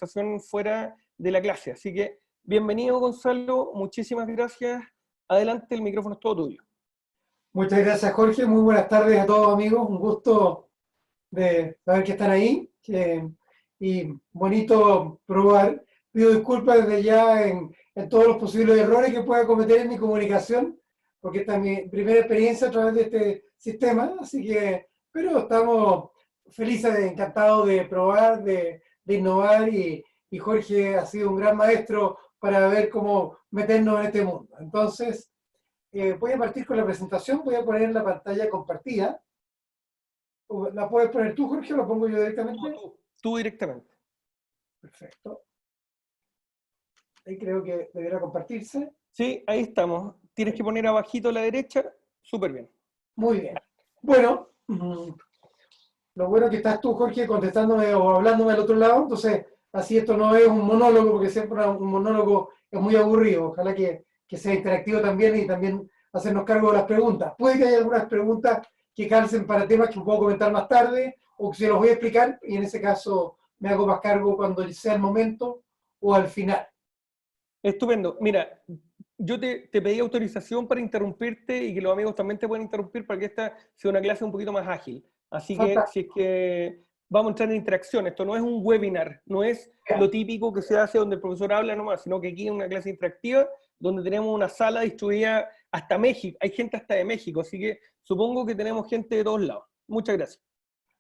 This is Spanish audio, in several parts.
conversación fuera de la clase. Así que, bienvenido Gonzalo, muchísimas gracias. Adelante, el micrófono es todo tuyo. Muchas gracias, Jorge. Muy buenas tardes a todos, amigos. Un gusto de saber que están ahí. Y bonito probar. Pido disculpas desde ya en todos los posibles errores que pueda cometer en mi comunicación, porque esta es mi primera experiencia a través de este sistema. Así que, pero estamos felices, encantados de probar, de innovar. Y Jorge ha sido un gran maestro para ver cómo meternos en este mundo. Entonces, voy a partir con la presentación, voy a poner la pantalla compartida. ¿La puedes poner tú, Jorge, o la pongo yo directamente? Tú directamente. Perfecto. Ahí creo que deberá compartirse. Sí, ahí estamos. Tienes que poner abajito a la derecha. Súper bien. Muy bien. Bueno, lo bueno que estás tú, Jorge, contestándome o hablándome al otro lado, entonces así esto no es un monólogo, porque siempre un monólogo es muy aburrido. Ojalá que sea interactivo también y también hacernos cargo de las preguntas. Puede que haya algunas preguntas que calcen para temas que puedo comentar más tarde o que se los voy a explicar y en ese caso me hago más cargo cuando sea el momento o al final. Estupendo. Mira, yo te pedí autorización para interrumpirte y que los amigos también te pueden interrumpir para que esta sea una clase un poquito más ágil. Así que, si es que vamos a entrar en interacción, esto no es un webinar, no es lo típico que se hace donde el profesor habla nomás, sino que aquí es una clase interactiva donde tenemos una sala distribuida hasta México, hay gente hasta de México, así que supongo que tenemos gente de todos lados. Muchas gracias.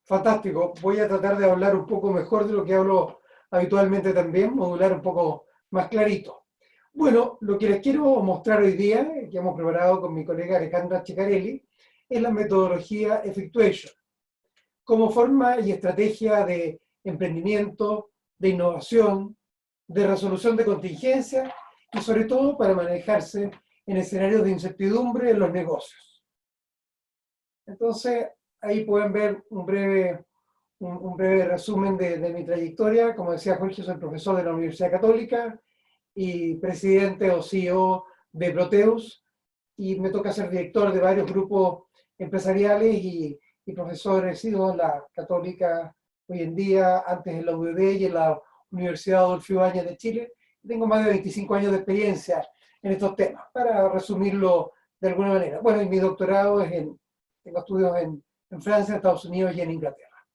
Fantástico. Voy a tratar de hablar un poco mejor de lo que hablo habitualmente también, modular un poco más clarito. Bueno, lo que les quiero mostrar hoy día, que hemos preparado con mi colega Alejandra Ceccarelli, es la metodología Effectuation, como forma y estrategia de emprendimiento, de innovación, de resolución de contingencias y sobre todo para manejarse en escenarios de incertidumbre en los negocios. Entonces, ahí pueden ver un breve resumen de mi trayectoria. Como decía Jorge, soy profesor de la Universidad Católica y presidente o CEO de Proteus, y me toca ser director de varios grupos empresariales y profesor. He sido en la Católica hoy en día, antes en la UDD y en la Universidad Adolfo Ibáñez de Chile. Tengo más de 25 años de experiencia en estos temas, para resumirlo de alguna manera. Bueno, y mi doctorado es tengo estudios en Francia, en Estados Unidos y en Inglaterra.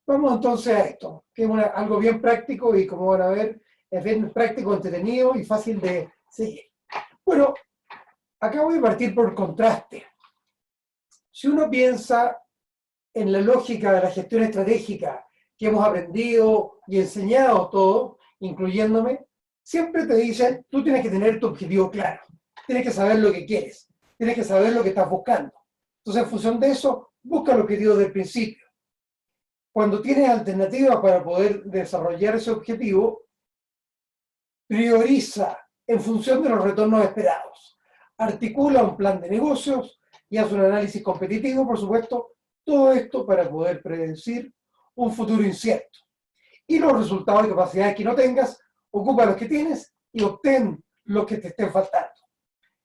Vamos entonces a esto, que es algo bien práctico y, como van a ver, es bien práctico, entretenido y fácil de seguir. Bueno, acá voy a partir por contraste. Si uno piensa en la lógica de la gestión estratégica que hemos aprendido y enseñado todos, incluyéndome, siempre te dicen, tú tienes que tener tu objetivo claro, tienes que saber lo que quieres, tienes que saber lo que estás buscando. Entonces, en función de eso, busca el objetivo del principio. Cuando tienes alternativas para poder desarrollar ese objetivo, prioriza en función de los retornos esperados. Articula un plan de negocios y haz un análisis competitivo, por supuesto, todo esto para poder predecir un futuro incierto. Y los resultados y capacidades que no tengas, ocupa los que tienes y obtén los que te estén faltando.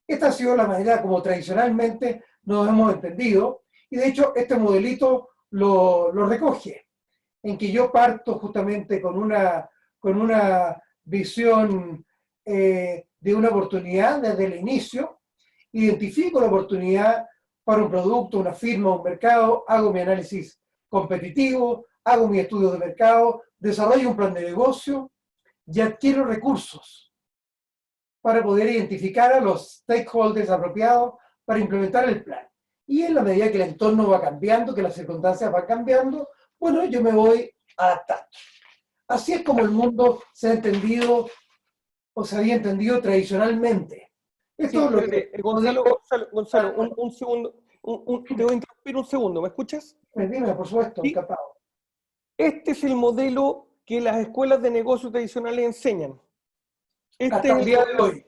Esta ha sido la manera como tradicionalmente nos hemos entendido, y de hecho este modelito lo recoge, en que yo parto justamente con una visión de una oportunidad desde el inicio, identifico la oportunidad para un producto, una firma, un mercado, hago mi análisis competitivo, hago mi estudio de mercado, desarrollo un plan de negocio y adquiero recursos para poder identificar a los stakeholders apropiados para implementar el plan. Y en la medida que el entorno va cambiando, que las circunstancias van cambiando, bueno, yo me voy adaptando. Así es como el mundo se ha entendido o se había entendido tradicionalmente. Esto es lo que... Gonzalo, un segundo, te voy a interrumpir un segundo, ¿me escuchas? Dime, por supuesto, ¿Sí? encantado. Este es el modelo que las escuelas de negocios tradicionales enseñan. Hasta el día de hoy.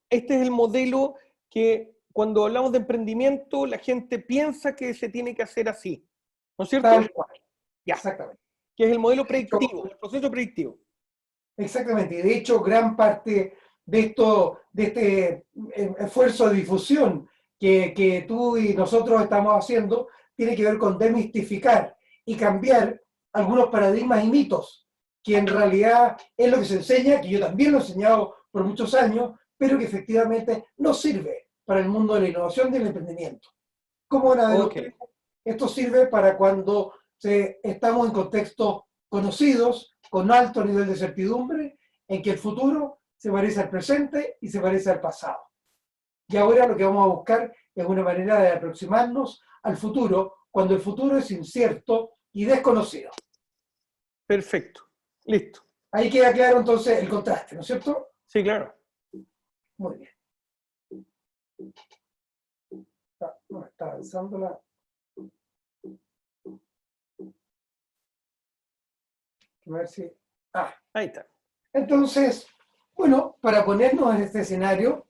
Este es el modelo que cuando hablamos de emprendimiento la gente piensa que se tiene que hacer así, ¿no es cierto? Tal cual. Ya. Exactamente. Que es el modelo predictivo, el proceso predictivo. Exactamente. Y de hecho, gran parte de este esfuerzo de difusión que tú y nosotros estamos haciendo tiene que ver con demistificar y cambiar algunos paradigmas y mitos que en realidad es lo que se enseña, que yo también lo he enseñado por muchos años, pero que efectivamente no sirve para el mundo de la innovación y del emprendimiento. ¿Cómo van a ver ustedes? Esto sirve para cuando estamos en contextos conocidos, con alto nivel de certidumbre, en que el futuro se parece al presente y se parece al pasado. Y ahora lo que vamos a buscar es una manera de aproximarnos al futuro, cuando el futuro es incierto y desconocido. Perfecto. Listo. Ahí queda claro entonces el contraste, ¿no es cierto? Sí, claro. Muy bien. No, está avanzando la... A ver si... Ahí está. Entonces, bueno, para ponernos en este escenario,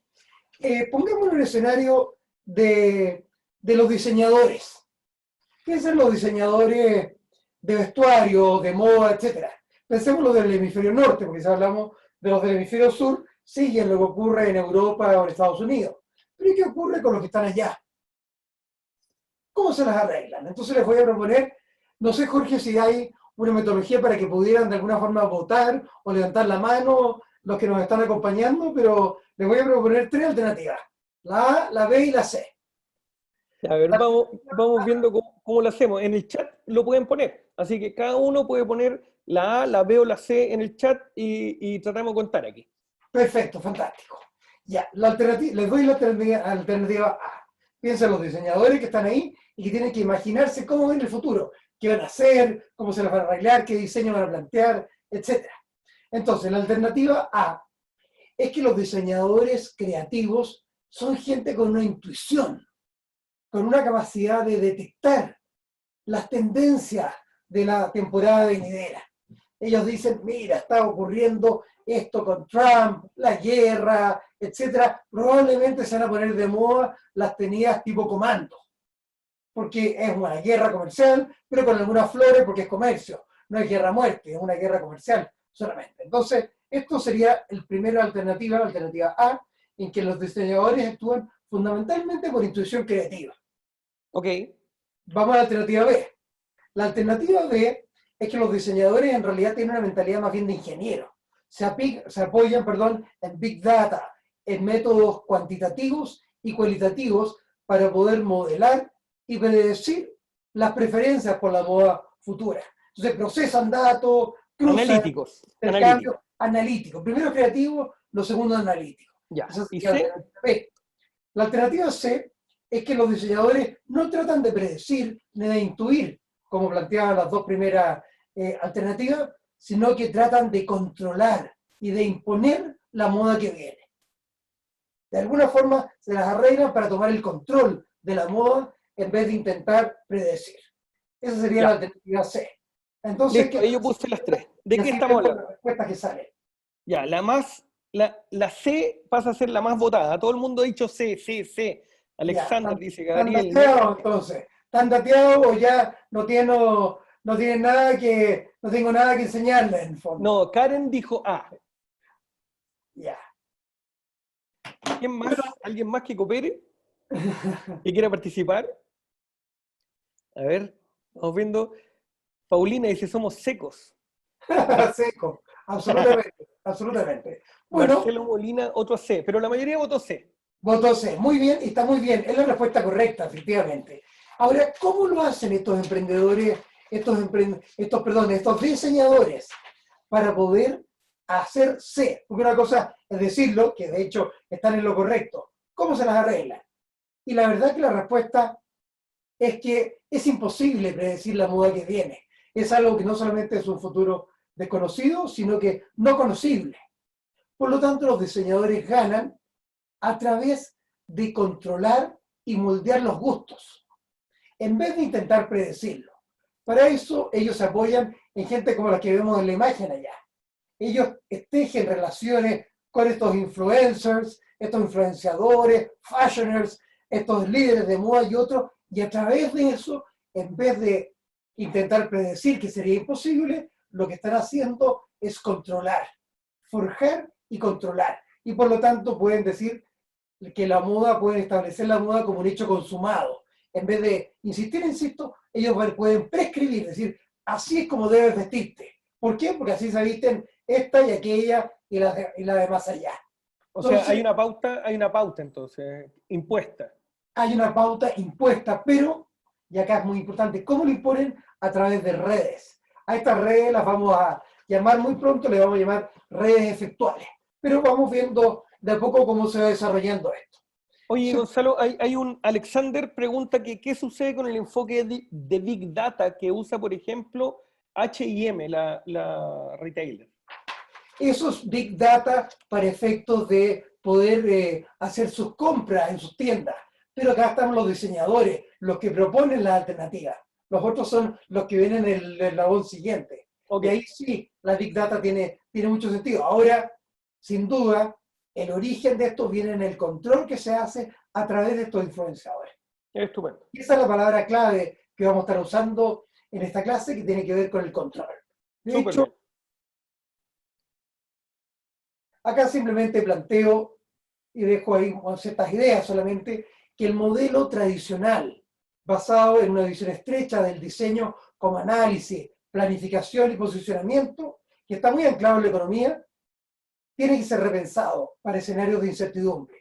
pongámonos en el escenario de los diseñadores. Piensen los diseñadores de vestuario, de moda, etc. Pensemos los del hemisferio norte, porque si hablamos de los del hemisferio sur, siguen lo que ocurre en Europa o en Estados Unidos. Pero ¿y qué ocurre con los que están allá? ¿Cómo se las arreglan? Entonces les voy a proponer, no sé, Jorge, si hay una metodología para que pudieran de alguna forma votar o levantar la mano los que nos están acompañando, pero les voy a proponer 3 alternativas. La A, la B y la C. A ver, vamos viendo cómo lo hacemos. En el chat lo pueden poner. Así que cada uno puede poner la A, la B o la C en el chat y tratamos de contar aquí. Perfecto, fantástico. Ya, la alternativa, les doy la alternativa A. Piensen los diseñadores que están ahí y que tienen que imaginarse cómo ven el futuro, qué van a hacer, cómo se las van a arreglar, qué diseño van a plantear, etc. Entonces, la alternativa A es que los diseñadores creativos son gente con una intuición, con una capacidad de detectar las tendencias de la temporada venidera. Ellos dicen, mira, está ocurriendo esto con Trump, la guerra, etcétera. Probablemente se van a poner de moda las tenidas tipo comando, porque es una guerra comercial, pero con algunas flores porque es comercio. No es guerra a muerte, es una guerra comercial solamente. Entonces, esto sería la primera alternativa, la alternativa A, en que los diseñadores actúan fundamentalmente por intuición creativa. Ok. Vamos a la alternativa B. La alternativa B es que los diseñadores en realidad tienen una mentalidad más bien de ingeniero. Se apoyan, en Big Data, en métodos cuantitativos y cualitativos para poder modelar y predecir las preferencias por la moda futura. Entonces procesan datos, cruzan analíticos. Primero creativo, lo segundo analítico. Ya. ¿Y C? La alternativa C es que los diseñadores no tratan de predecir ni de intuir, como planteaban las dos primeras alternativas, sino que tratan de controlar y de imponer la moda que viene. De alguna forma se las arreglan para tomar el control de la moda en vez de intentar predecir. Esa sería la alternativa C. Entonces, listo, ahí yo puse las 3. ¿De qué estamos hablando? La respuesta que sale. Ya, la C pasa a ser la más votada. Todo el mundo ha dicho C, C, C. Alexander dice, Gabriel. ¿Están dateados entonces? ¿Están dateados o ya no tienen nada que, no tengo nada que enseñarles en el fondo? No, Karen dijo A. Ya. ¿Quién más? ¿Alguien más que coopere? ¿Que quiera participar? A ver, vamos viendo. Paulina dice, somos secos. Seco, absolutamente. Bueno, Marcelo Molina, otro C, pero la mayoría votó C. Votó C, muy bien, y está muy bien, es la respuesta correcta, efectivamente. Ahora, ¿cómo lo hacen estos emprendedores, estos diseñadores para poder hacer C? Porque una cosa es decirlo, que de hecho están en lo correcto. ¿Cómo se las arreglan? Y la verdad que la respuesta es que es imposible predecir la moda que viene. Es algo que no solamente es un futuro desconocido, sino que no conocible. Por lo tanto, los diseñadores ganan a través de controlar y moldear los gustos, en vez de intentar predecirlo. Para eso, ellos se apoyan en gente como la que vemos en la imagen allá. Ellos tejen relaciones con estos influencers, estos influenciadores, fashioners, estos líderes de moda y otros, y a través de eso, en vez de intentar predecir, que sería imposible, lo que están haciendo es controlar, forjar y controlar. Y por lo tanto pueden decir que la moda, pueden establecer la moda como un hecho consumado. En vez de insistir, insisto, ellos pueden prescribir, decir, así es como debes vestirte, ¿Por qué? Porque así se visten esta y aquella y la de más allá. O sea, hay una pauta entonces, impuesta. Hay una pauta impuesta, pero, y acá es muy importante, ¿cómo lo imponen? A través de redes. A estas redes las vamos a llamar muy pronto, le vamos a llamar redes efectuales. Pero vamos viendo de a poco cómo se va desarrollando esto. Oye, Gonzalo, hay un Alexander pregunta que qué sucede con el enfoque de Big Data que usa, por ejemplo, H&M, la retailer. Eso es Big Data para efectos de poder hacer sus compras en sus tiendas. Pero acá están los diseñadores, los que proponen la alternativa. Los otros son los que vienen en el eslabón siguiente. Okay. Y ahí sí, la Big Data tiene mucho sentido. Ahora, sin duda, el origen de esto viene en el control que se hace a través de estos influenciadores. Estupendo. Y esa es la palabra clave que vamos a estar usando en esta clase, que tiene que ver con el control. De hecho, bien. Acá simplemente planteo y dejo ahí ciertas ideas solamente, que el modelo tradicional, basado en una visión estrecha del diseño como análisis, planificación y posicionamiento, que está muy anclado en la economía, tiene que ser repensado para escenarios de incertidumbre.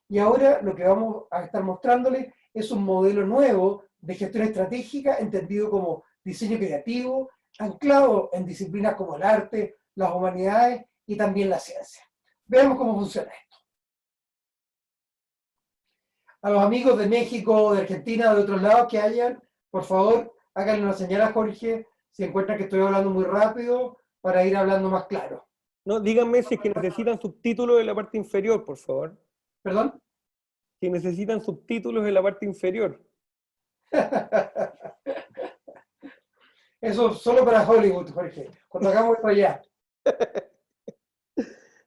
Y ahora lo que vamos a estar mostrándoles es un modelo nuevo de gestión estratégica, entendido como diseño creativo, anclado en disciplinas como el arte, las humanidades y también la ciencia. Veamos cómo funciona esto. A los amigos de México, de Argentina, de otros lados que hayan, por favor, háganle una señal a Jorge si encuentran que estoy hablando muy rápido para ir hablando más claro. No, díganme si es que necesitan subtítulos en la parte inferior, por favor. ¿Perdón? Si necesitan subtítulos en la parte inferior. Eso solo para Hollywood, Jorge. Cuando hagamos esto allá.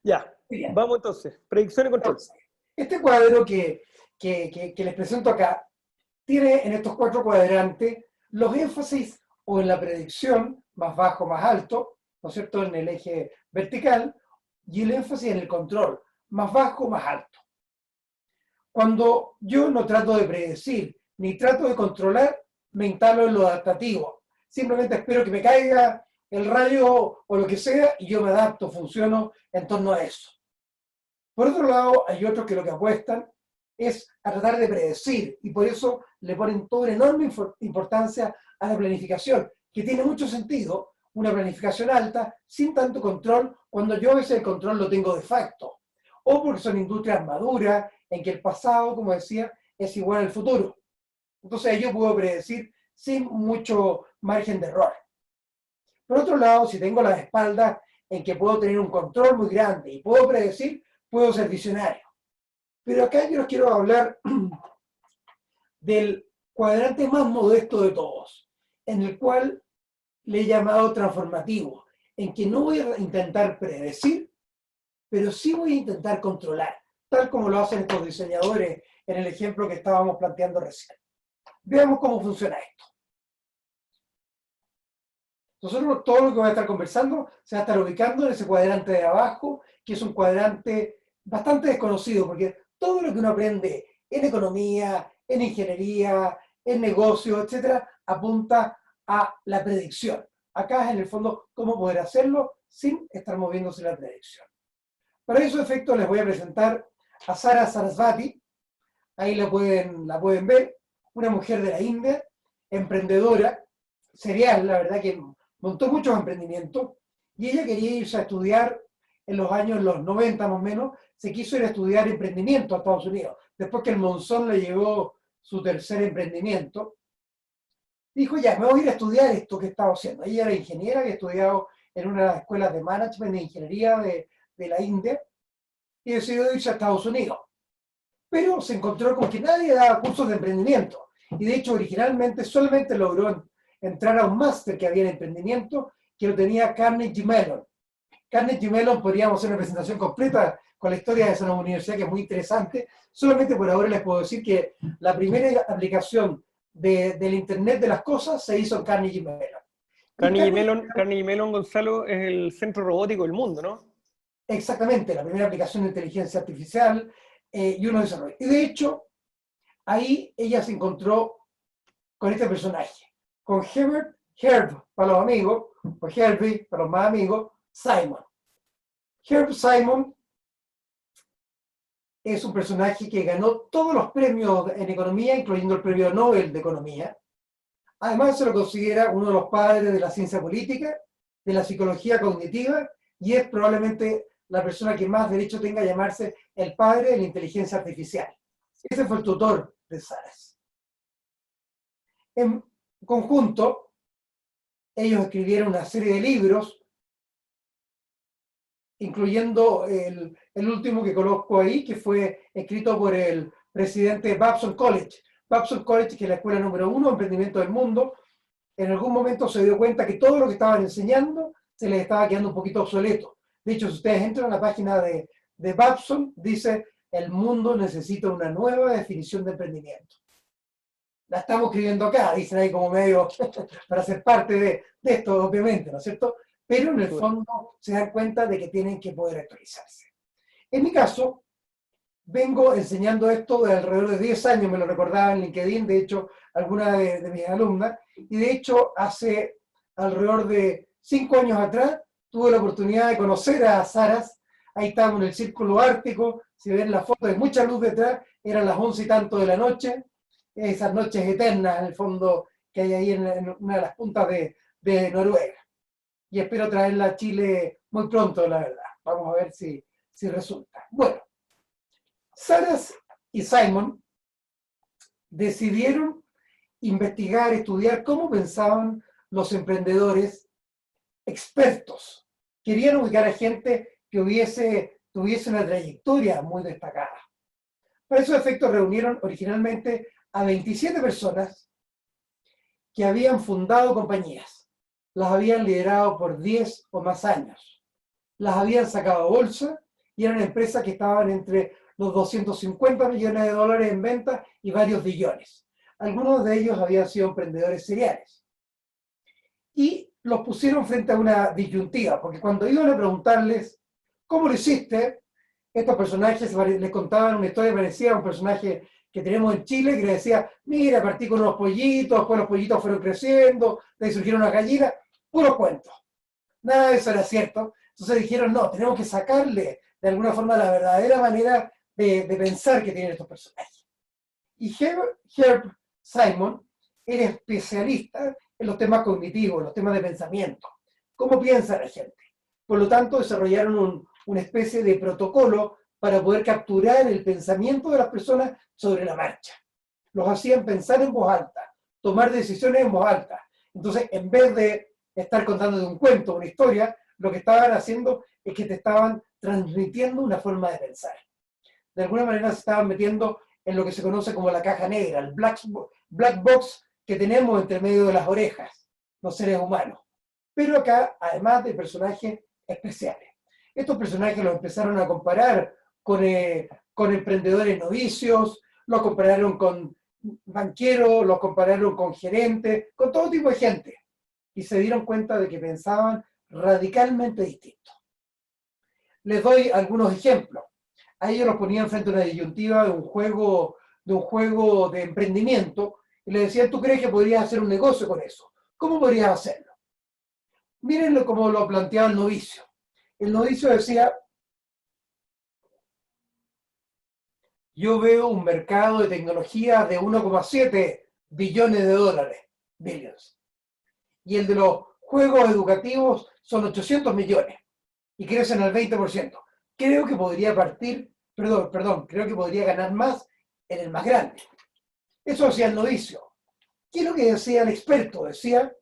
Ya, bien. Vamos entonces. Predicción y control. Este cuadro que les presento acá tiene en estos 4 cuadrantes los énfasis o en la predicción, más bajo, más alto, ¿no es cierto?, en el eje vertical, y el énfasis en el control, más bajo, más alto. Cuando yo no trato de predecir, ni trato de controlar, me instalo en lo adaptativo. Simplemente espero que me caiga el rayo o lo que sea, y yo me adapto, funciono en torno a eso. Por otro lado, hay otros que lo que apuestan es a tratar de predecir, y por eso le ponen toda una enorme importancia a la planificación, que tiene mucho sentido, una planificación alta, sin tanto control, cuando yo a veces el control lo tengo de facto, o porque son industrias maduras, en que el pasado, como decía, es igual al futuro. Entonces yo puedo predecir sin mucho margen de error. Por otro lado, si tengo las espaldas en que puedo tener un control muy grande y puedo predecir, puedo ser visionario. Pero acá yo les quiero hablar del cuadrante más modesto de todos, en el cual le he llamado transformativo, en que no voy a intentar predecir, pero sí voy a intentar controlar, tal como lo hacen estos diseñadores en el ejemplo que estábamos planteando recién. Veamos cómo funciona esto. Nosotros todo lo que voy a estar conversando se va a estar ubicando en ese cuadrante de abajo, que es un cuadrante bastante desconocido, porque todo lo que uno aprende en economía, en ingeniería, en negocios, etcétera, apunta a la predicción. Acá es en el fondo cómo poder hacerlo sin estar moviéndose la predicción. Para esos efectos les voy a presentar a Sara Sarasvati. Ahí la pueden ver, una mujer de la India, emprendedora, serial, la verdad que montó muchos emprendimientos, y ella quería irse a estudiar en los años 90 más o menos, se quiso ir a estudiar emprendimiento a Estados Unidos. Después que el Monzón le llegó su tercer emprendimiento, dijo, ya, me voy a ir a estudiar esto que estaba haciendo. Ella era ingeniera, había estudiado en una de las escuelas de management de ingeniería de la India, y decidió irse a Estados Unidos. Pero se encontró con que nadie daba cursos de emprendimiento. Y de hecho, originalmente solamente logró entrar a un máster que había en emprendimiento, que lo tenía Carnegie Mellon. Carnegie Mellon, podríamos hacer una presentación completa con la historia de esa universidad, que es muy interesante. Solamente por ahora les puedo decir que la primera aplicación del Internet de las cosas se hizo en Carnegie Mellon. Carnegie Mellon, Gonzalo, es el centro robótico del mundo, ¿no? Exactamente, la primera aplicación de inteligencia artificial y uno desarrollo. Y de hecho, ahí ella se encontró con este personaje, con Herbert Herb para los amigos, o Herbie para los más amigos, Simon. Herb Simon es un personaje que ganó todos los premios en economía, incluyendo el premio Nobel de Economía. Además, se lo considera uno de los padres de la ciencia política, de la psicología cognitiva, y es probablemente la persona que más derecho tenga a llamarse el padre de la inteligencia artificial. Ese fue el tutor de Saras. En conjunto, ellos escribieron una serie de libros, incluyendo el último que conozco ahí, que fue escrito por el presidente Babson College. Babson College, que es la escuela número 1 de emprendimiento del mundo, en algún momento se dio cuenta que todo lo que estaban enseñando se les estaba quedando un poquito obsoleto. De hecho, si ustedes entran a la página de Babson, dice, el mundo necesita una nueva definición de emprendimiento. La estamos escribiendo acá, dicen ahí como medio, para ser parte de esto, obviamente, ¿no es cierto? Pero en el fondo se dan cuenta de que tienen que poder actualizarse. En mi caso, vengo enseñando esto de alrededor de 10 años, me lo recordaba en LinkedIn, de hecho, alguna de mis alumnas, y de hecho, hace alrededor de 5 años atrás, tuve la oportunidad de conocer a Saras, ahí estábamos en el Círculo Ártico, si ven la foto, hay mucha luz detrás, eran las 11 y tanto de la noche, esas noches eternas, en el fondo, que hay ahí en una de las puntas de Noruega. Y espero traerla a Chile muy pronto, la verdad. Vamos a ver si resulta. Bueno, Saras y Simon decidieron investigar, estudiar cómo pensaban los emprendedores expertos. Querían ubicar a gente que tuviese una trayectoria muy destacada. Para esos efectos reunieron originalmente a 27 personas que habían fundado compañías. Las habían liderado por 10 o más años. Las habían sacado a bolsa y eran empresas que estaban entre los 250 millones de dólares en venta y varios billones. Algunos de ellos habían sido emprendedores seriales. Y los pusieron frente a una disyuntiva, porque cuando iban a preguntarles ¿cómo lo hiciste? Estos personajes les contaban una historia parecida a un personaje que tenemos en Chile, que le decía, mira, partí con unos pollitos, después los pollitos fueron creciendo, de ahí surgieron unas gallinas, puros cuentos. Nada de eso era cierto. Entonces dijeron, no, tenemos que sacarle de alguna forma la verdadera manera de pensar que tienen estos personajes. Y Herb Simon era especialista en los temas cognitivos, en los temas de pensamiento. ¿Cómo piensa la gente? Por lo tanto, desarrollaron una especie de protocolo para poder capturar el pensamiento de las personas sobre la marcha. Los hacían pensar en voz alta, tomar decisiones en voz alta. Entonces, en vez de estar contando un cuento, una historia, lo que estaban haciendo es que te estaban transmitiendo una forma de pensar. De alguna manera se estaban metiendo en lo que se conoce como la caja negra, el black box que tenemos entre medio de las orejas, los seres humanos. Pero acá, además de personajes especiales. Estos personajes los empezaron a comparar con emprendedores novicios, los compararon con banqueros, los compararon con gerentes, con todo tipo de gente. Y se dieron cuenta de que pensaban radicalmente distinto. Les doy algunos ejemplos. A ellos los ponían frente a una disyuntiva de un juego de emprendimiento y les decían, ¿tú crees que podrías hacer un negocio con eso? ¿Cómo podrías hacerlo? Mírenlo como lo planteaba el novicio. El novicio decía, yo veo un mercado de tecnología de 1,7 billones de dólares, billions. Y el de los juegos educativos son 800 millones y crecen al 20%. Creo que podría creo que podría ganar más en el más grande. Eso hacía el novicio. ¿Qué es lo que decía el experto? Decía,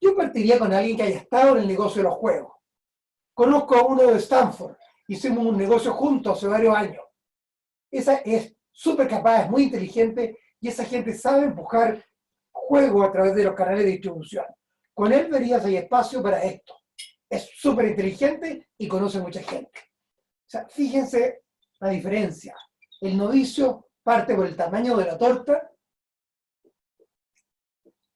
yo partiría con alguien que haya estado en el negocio de los juegos. Conozco a uno de Stanford, hicimos un negocio juntos hace varios años. Esa es súper capaz, es muy inteligente y esa gente sabe empujar juego a través de los canales de distribución. Con él verías hay espacio para esto. Es súper inteligente y conoce mucha gente. O sea, fíjense la diferencia. El novicio parte por el tamaño de la torta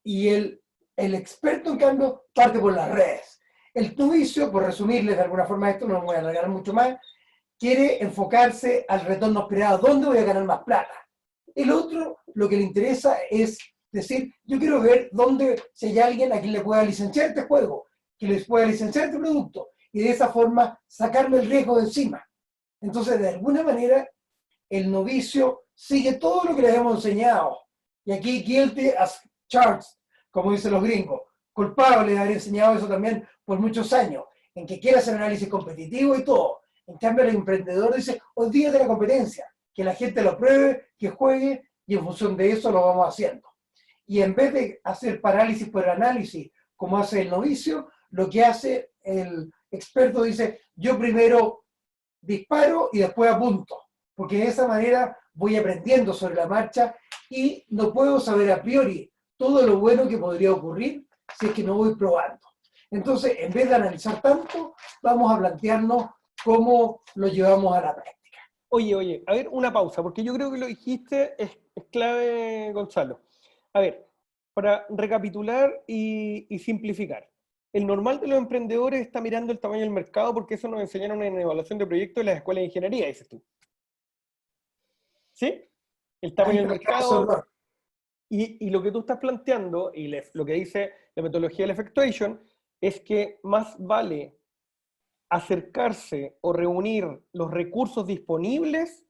y el experto, en cambio, parte por las redes. El novicio, por resumirles de alguna forma esto, no me voy a alargar mucho más, quiere enfocarse al retorno esperado. ¿Dónde voy a ganar más plata? El otro, lo que le interesa es decir, yo quiero ver dónde, si hay alguien a quien le pueda licenciar este juego, que les pueda licenciar este producto, y de esa forma sacarle el riesgo de encima. Entonces, de alguna manera, el novicio sigue todo lo que les hemos enseñado. Y aquí, guilty as charged, como dicen los gringos, culpable de haber enseñado eso también por muchos años, en que quiere hacer análisis competitivo y todo. En cambio, el emprendedor dice, olvídate de la competencia, que la gente lo pruebe, que juegue, y en función de eso lo vamos haciendo. Y en vez de hacer parálisis por análisis, como hace el novicio, lo que hace el experto dice, yo primero disparo y después apunto, porque de esa manera voy aprendiendo sobre la marcha y no puedo saber a priori todo lo bueno que podría ocurrir si es que no voy probando. Entonces, en vez de analizar tanto, vamos a plantearnos cómo lo llevamos a la práctica. Oye, a ver, una pausa, porque yo creo que lo dijiste es clave, Gonzalo. A ver, para recapitular y simplificar. El normal de los emprendedores está mirando el tamaño del mercado porque eso nos enseñaron en evaluación de proyectos en las escuelas de ingeniería, dices tú. ¿Sí? El tamaño del mercado. Y lo que tú estás planteando, y lo que dice la metodología del effectuation, es que más vale acercarse o reunir los recursos disponibles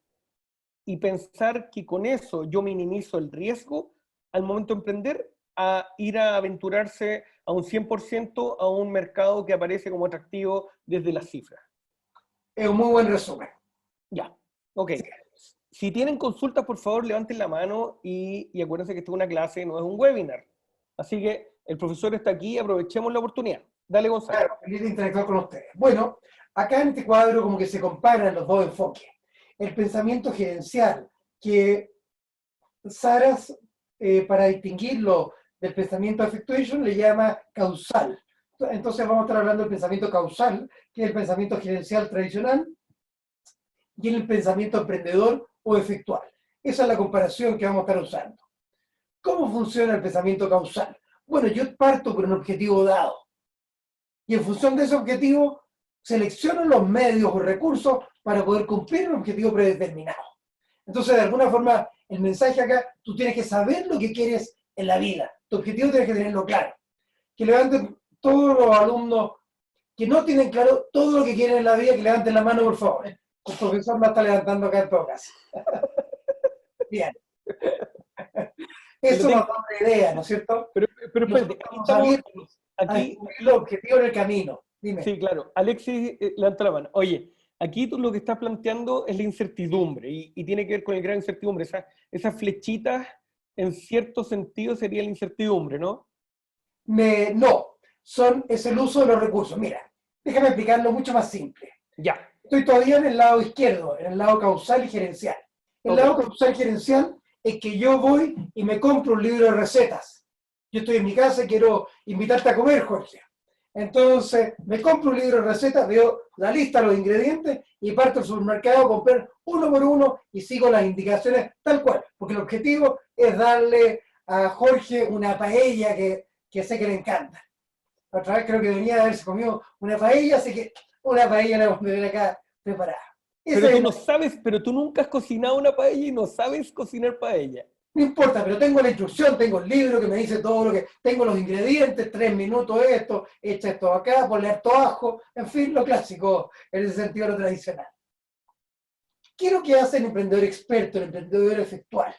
y pensar que con eso yo minimizo el riesgo al momento de emprender, a ir a aventurarse a un 100% a un mercado que aparece como atractivo desde las cifras. Es un muy buen resumen. Ya, ok. Sí. Si tienen consultas, por favor, levanten la mano y acuérdense que esto es una clase, no es un webinar. Así que el profesor está aquí, aprovechemos la oportunidad. Dale, Gonzalo. Claro, feliz de interactuar con ustedes. Bueno, acá en este cuadro como que se comparan los dos enfoques. El pensamiento gerencial, que Saras, para distinguirlo del pensamiento effectuation, le llama causal. Entonces vamos a estar hablando del pensamiento causal, que es el pensamiento gerencial tradicional, y el pensamiento emprendedor o efectual. Esa es la comparación que vamos a estar usando. ¿Cómo funciona el pensamiento causal? Bueno, yo parto por un objetivo dado. Y en función de ese objetivo, selecciono los medios o recursos para poder cumplir un objetivo predeterminado. Entonces, de alguna forma, el mensaje acá, tú tienes que saber lo que quieres en la vida. Tu objetivo tienes que tenerlo claro. Que levanten todos los alumnos que no tienen claro todo lo que quieren en la vida, que levanten la mano, por favor. El profesor la está levantando acá en todo caso. Bien. Eso nos da una idea, ¿no es cierto? Pero espérate, aquí los objetivos en el camino. Dime. Sí, claro. Alexis levanta la mano. Oye, aquí tú lo que estás planteando es la incertidumbre y tiene que ver con el gran incertidumbre. Esas flechitas, en cierto sentido, sería la incertidumbre, ¿no? No, es el uso de los recursos. Mira, déjame explicarlo mucho más simple. Ya. Estoy todavía en el lado izquierdo, en el lado causal y gerencial. El lado causal y gerencial es que yo voy y me compro un libro de recetas. Yo estoy en mi casa y quiero invitarte a comer, Jorge. Entonces, me compro un libro de recetas, veo la lista de los ingredientes y parto al supermercado a comprar uno por uno y sigo las indicaciones tal cual. Porque el objetivo es darle a Jorge una paella que sé que le encanta. Otra vez creo que venía de haberse comido una paella, así que una paella la vamos a tener acá preparada. Pero tú no sabes, pero tú nunca has cocinado una paella y no sabes cocinar paella. No importa, pero tengo la instrucción, tengo el libro que me dice todo lo que... Tengo los ingredientes, 3 minutos esto, echa esto acá, ponle harto ajo, en fin, lo clásico, en ese sentido lo tradicional. ¿Qué es lo que hace el emprendedor experto, el emprendedor efectual?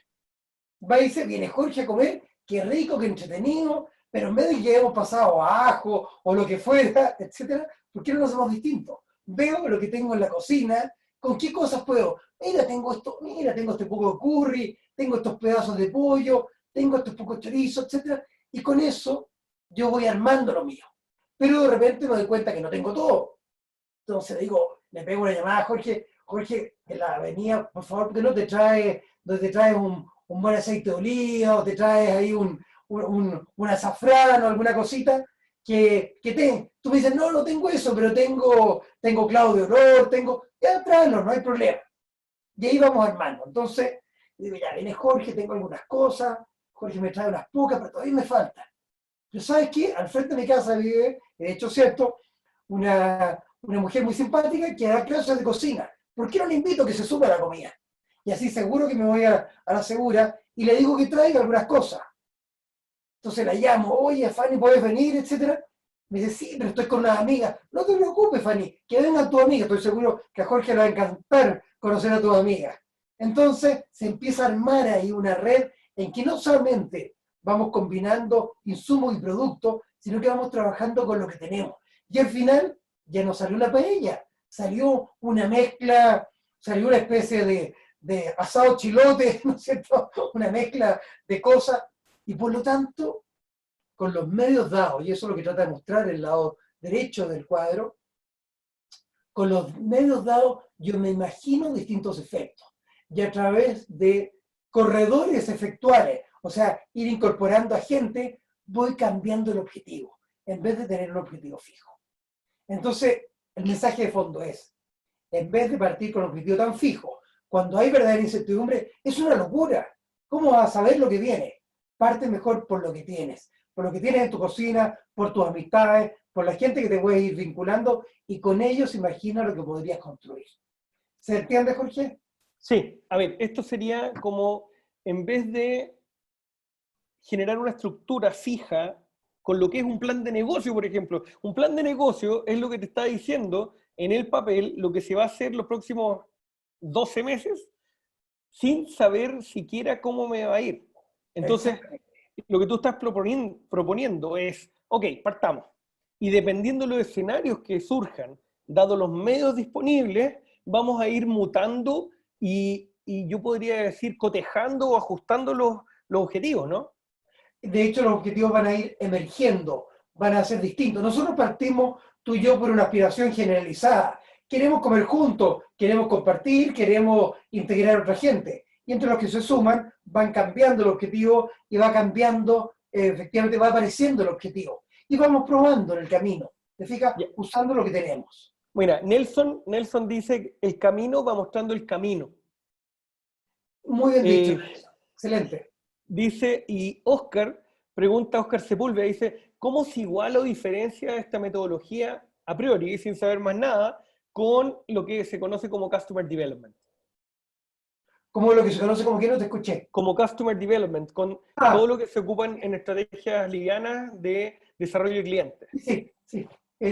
Va y dice, viene Jorge a comer, qué rico, qué entretenido, pero en vez de que hemos pasado a ajo o lo que fuera, etcétera, ¿por qué no lo hacemos distinto? Veo lo que tengo en la cocina, con qué cosas puedo. Mira, tengo esto, mira, tengo este poco de curry, tengo estos pedazos de pollo, tengo estos pocos chorizos, etcétera, y con eso yo voy armando lo mío. Pero de repente me doy cuenta que no tengo todo. Entonces le pego una llamada a Jorge, en la avenida, por favor, ¿por qué no te traes un buen aceite de oliva, o te traes ahí un azafrán o alguna cosita tú me dices, no tengo eso, pero tengo clavo de olor, ya tráelo, no hay problema. Y ahí vamos armando. Entonces, digo, ya viene Jorge, tengo algunas cosas, Jorge me trae unas pocas, pero todavía me faltan. Pero ¿sabes qué? Al frente de mi casa vive, de hecho, cierto, una mujer muy simpática que da clases de cocina. ¿Por qué no le invito a que se suba a la comida? Y así seguro que me voy a la segura y le digo que traiga algunas cosas. Entonces la llamo, oye, Fanny, ¿puedes venir? Etcétera. Me dice, sí, pero estoy con unas amigas. No te preocupes, Fanny, que venga tu amiga. Estoy seguro que a Jorge le va a encantar conocer a tu amiga. Entonces se empieza a armar ahí una red en que no solamente vamos combinando insumos y productos, sino que vamos trabajando con lo que tenemos. Y al final ya no salió una paella, salió una mezcla, salió una especie de asado chilote, ¿no es cierto? Una mezcla de cosas, y por lo tanto, con los medios dados, y eso es lo que trata de mostrar el lado derecho del cuadro, con los medios dados yo me imagino distintos efectos, y a través de corredores efectuales, o sea, ir incorporando a gente, voy cambiando el objetivo, en vez de tener un objetivo fijo. Entonces, el mensaje de fondo es, en vez de partir con un objetivo tan fijo, cuando hay verdadera incertidumbre, es una locura. ¿Cómo vas a saber lo que viene? Parte mejor por lo que tienes en tu cocina, por tus amistades, por la gente que te puedes ir vinculando, y con ellos imagina lo que podrías construir. ¿Se entiende, Jorge? Sí, a ver, esto sería como, en vez de generar una estructura fija con lo que es un plan de negocio, por ejemplo. Un plan de negocio es lo que te está diciendo en el papel lo que se va a hacer los próximos 12 meses sin saber siquiera cómo me va a ir. Entonces, lo que tú estás proponiendo es, ok, partamos. Y dependiendo de los escenarios que surjan, dado los medios disponibles, vamos a ir mutando y yo podría decir cotejando o ajustando los objetivos, ¿no? De hecho, los objetivos van a ir emergiendo, van a ser distintos. Nosotros partimos, tú y yo, por una aspiración generalizada. Queremos comer juntos, queremos compartir, queremos integrar a otra gente. Y entre los que se suman, van cambiando el objetivo y va cambiando, efectivamente va apareciendo el objetivo. Y vamos probando en el camino, ¿te fijas? Ya. Usando lo que tenemos. Mira, Nelson dice, el camino va mostrando el camino. Muy bien dicho. Excelente. Dice, y Oscar Sepúlveda, dice, ¿cómo se iguala o diferencia esta metodología a priori, sin saber más nada, con lo que se conoce como Customer Development? Como lo que se conoce como que no te escuché. Como Customer Development, con todo lo que se ocupan en estrategias livianas de desarrollo de clientes. Sí, sí.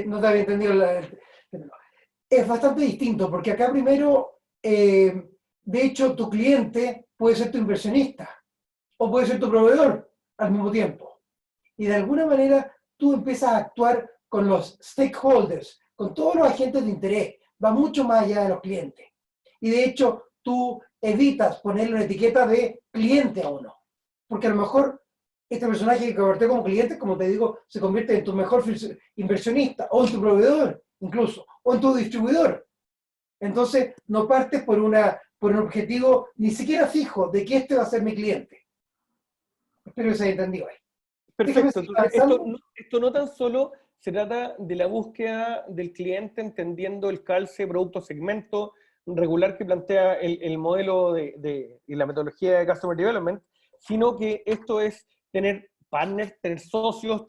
No te había entendido es bastante distinto, porque acá primero, de hecho, tu cliente puede ser tu inversionista o puede ser tu proveedor al mismo tiempo. Y de alguna manera tú empiezas a actuar con los stakeholders, con todos los agentes de interés, va mucho más allá de los clientes. Y de hecho, tú evitas ponerle una etiqueta de cliente a uno, porque a lo mejor este personaje que convertí como cliente, como te digo, se convierte en tu mejor inversionista, o en tu proveedor, incluso, o en tu distribuidor. Entonces, no partes por un objetivo ni siquiera fijo de que este va a ser mi cliente. Espero que se haya entendido ahí. Perfecto. Entonces, esto no tan solo se trata de la búsqueda del cliente entendiendo el calce producto-segmento regular que plantea el modelo y la metodología de Customer Development, sino que esto es tener partners, tener socios,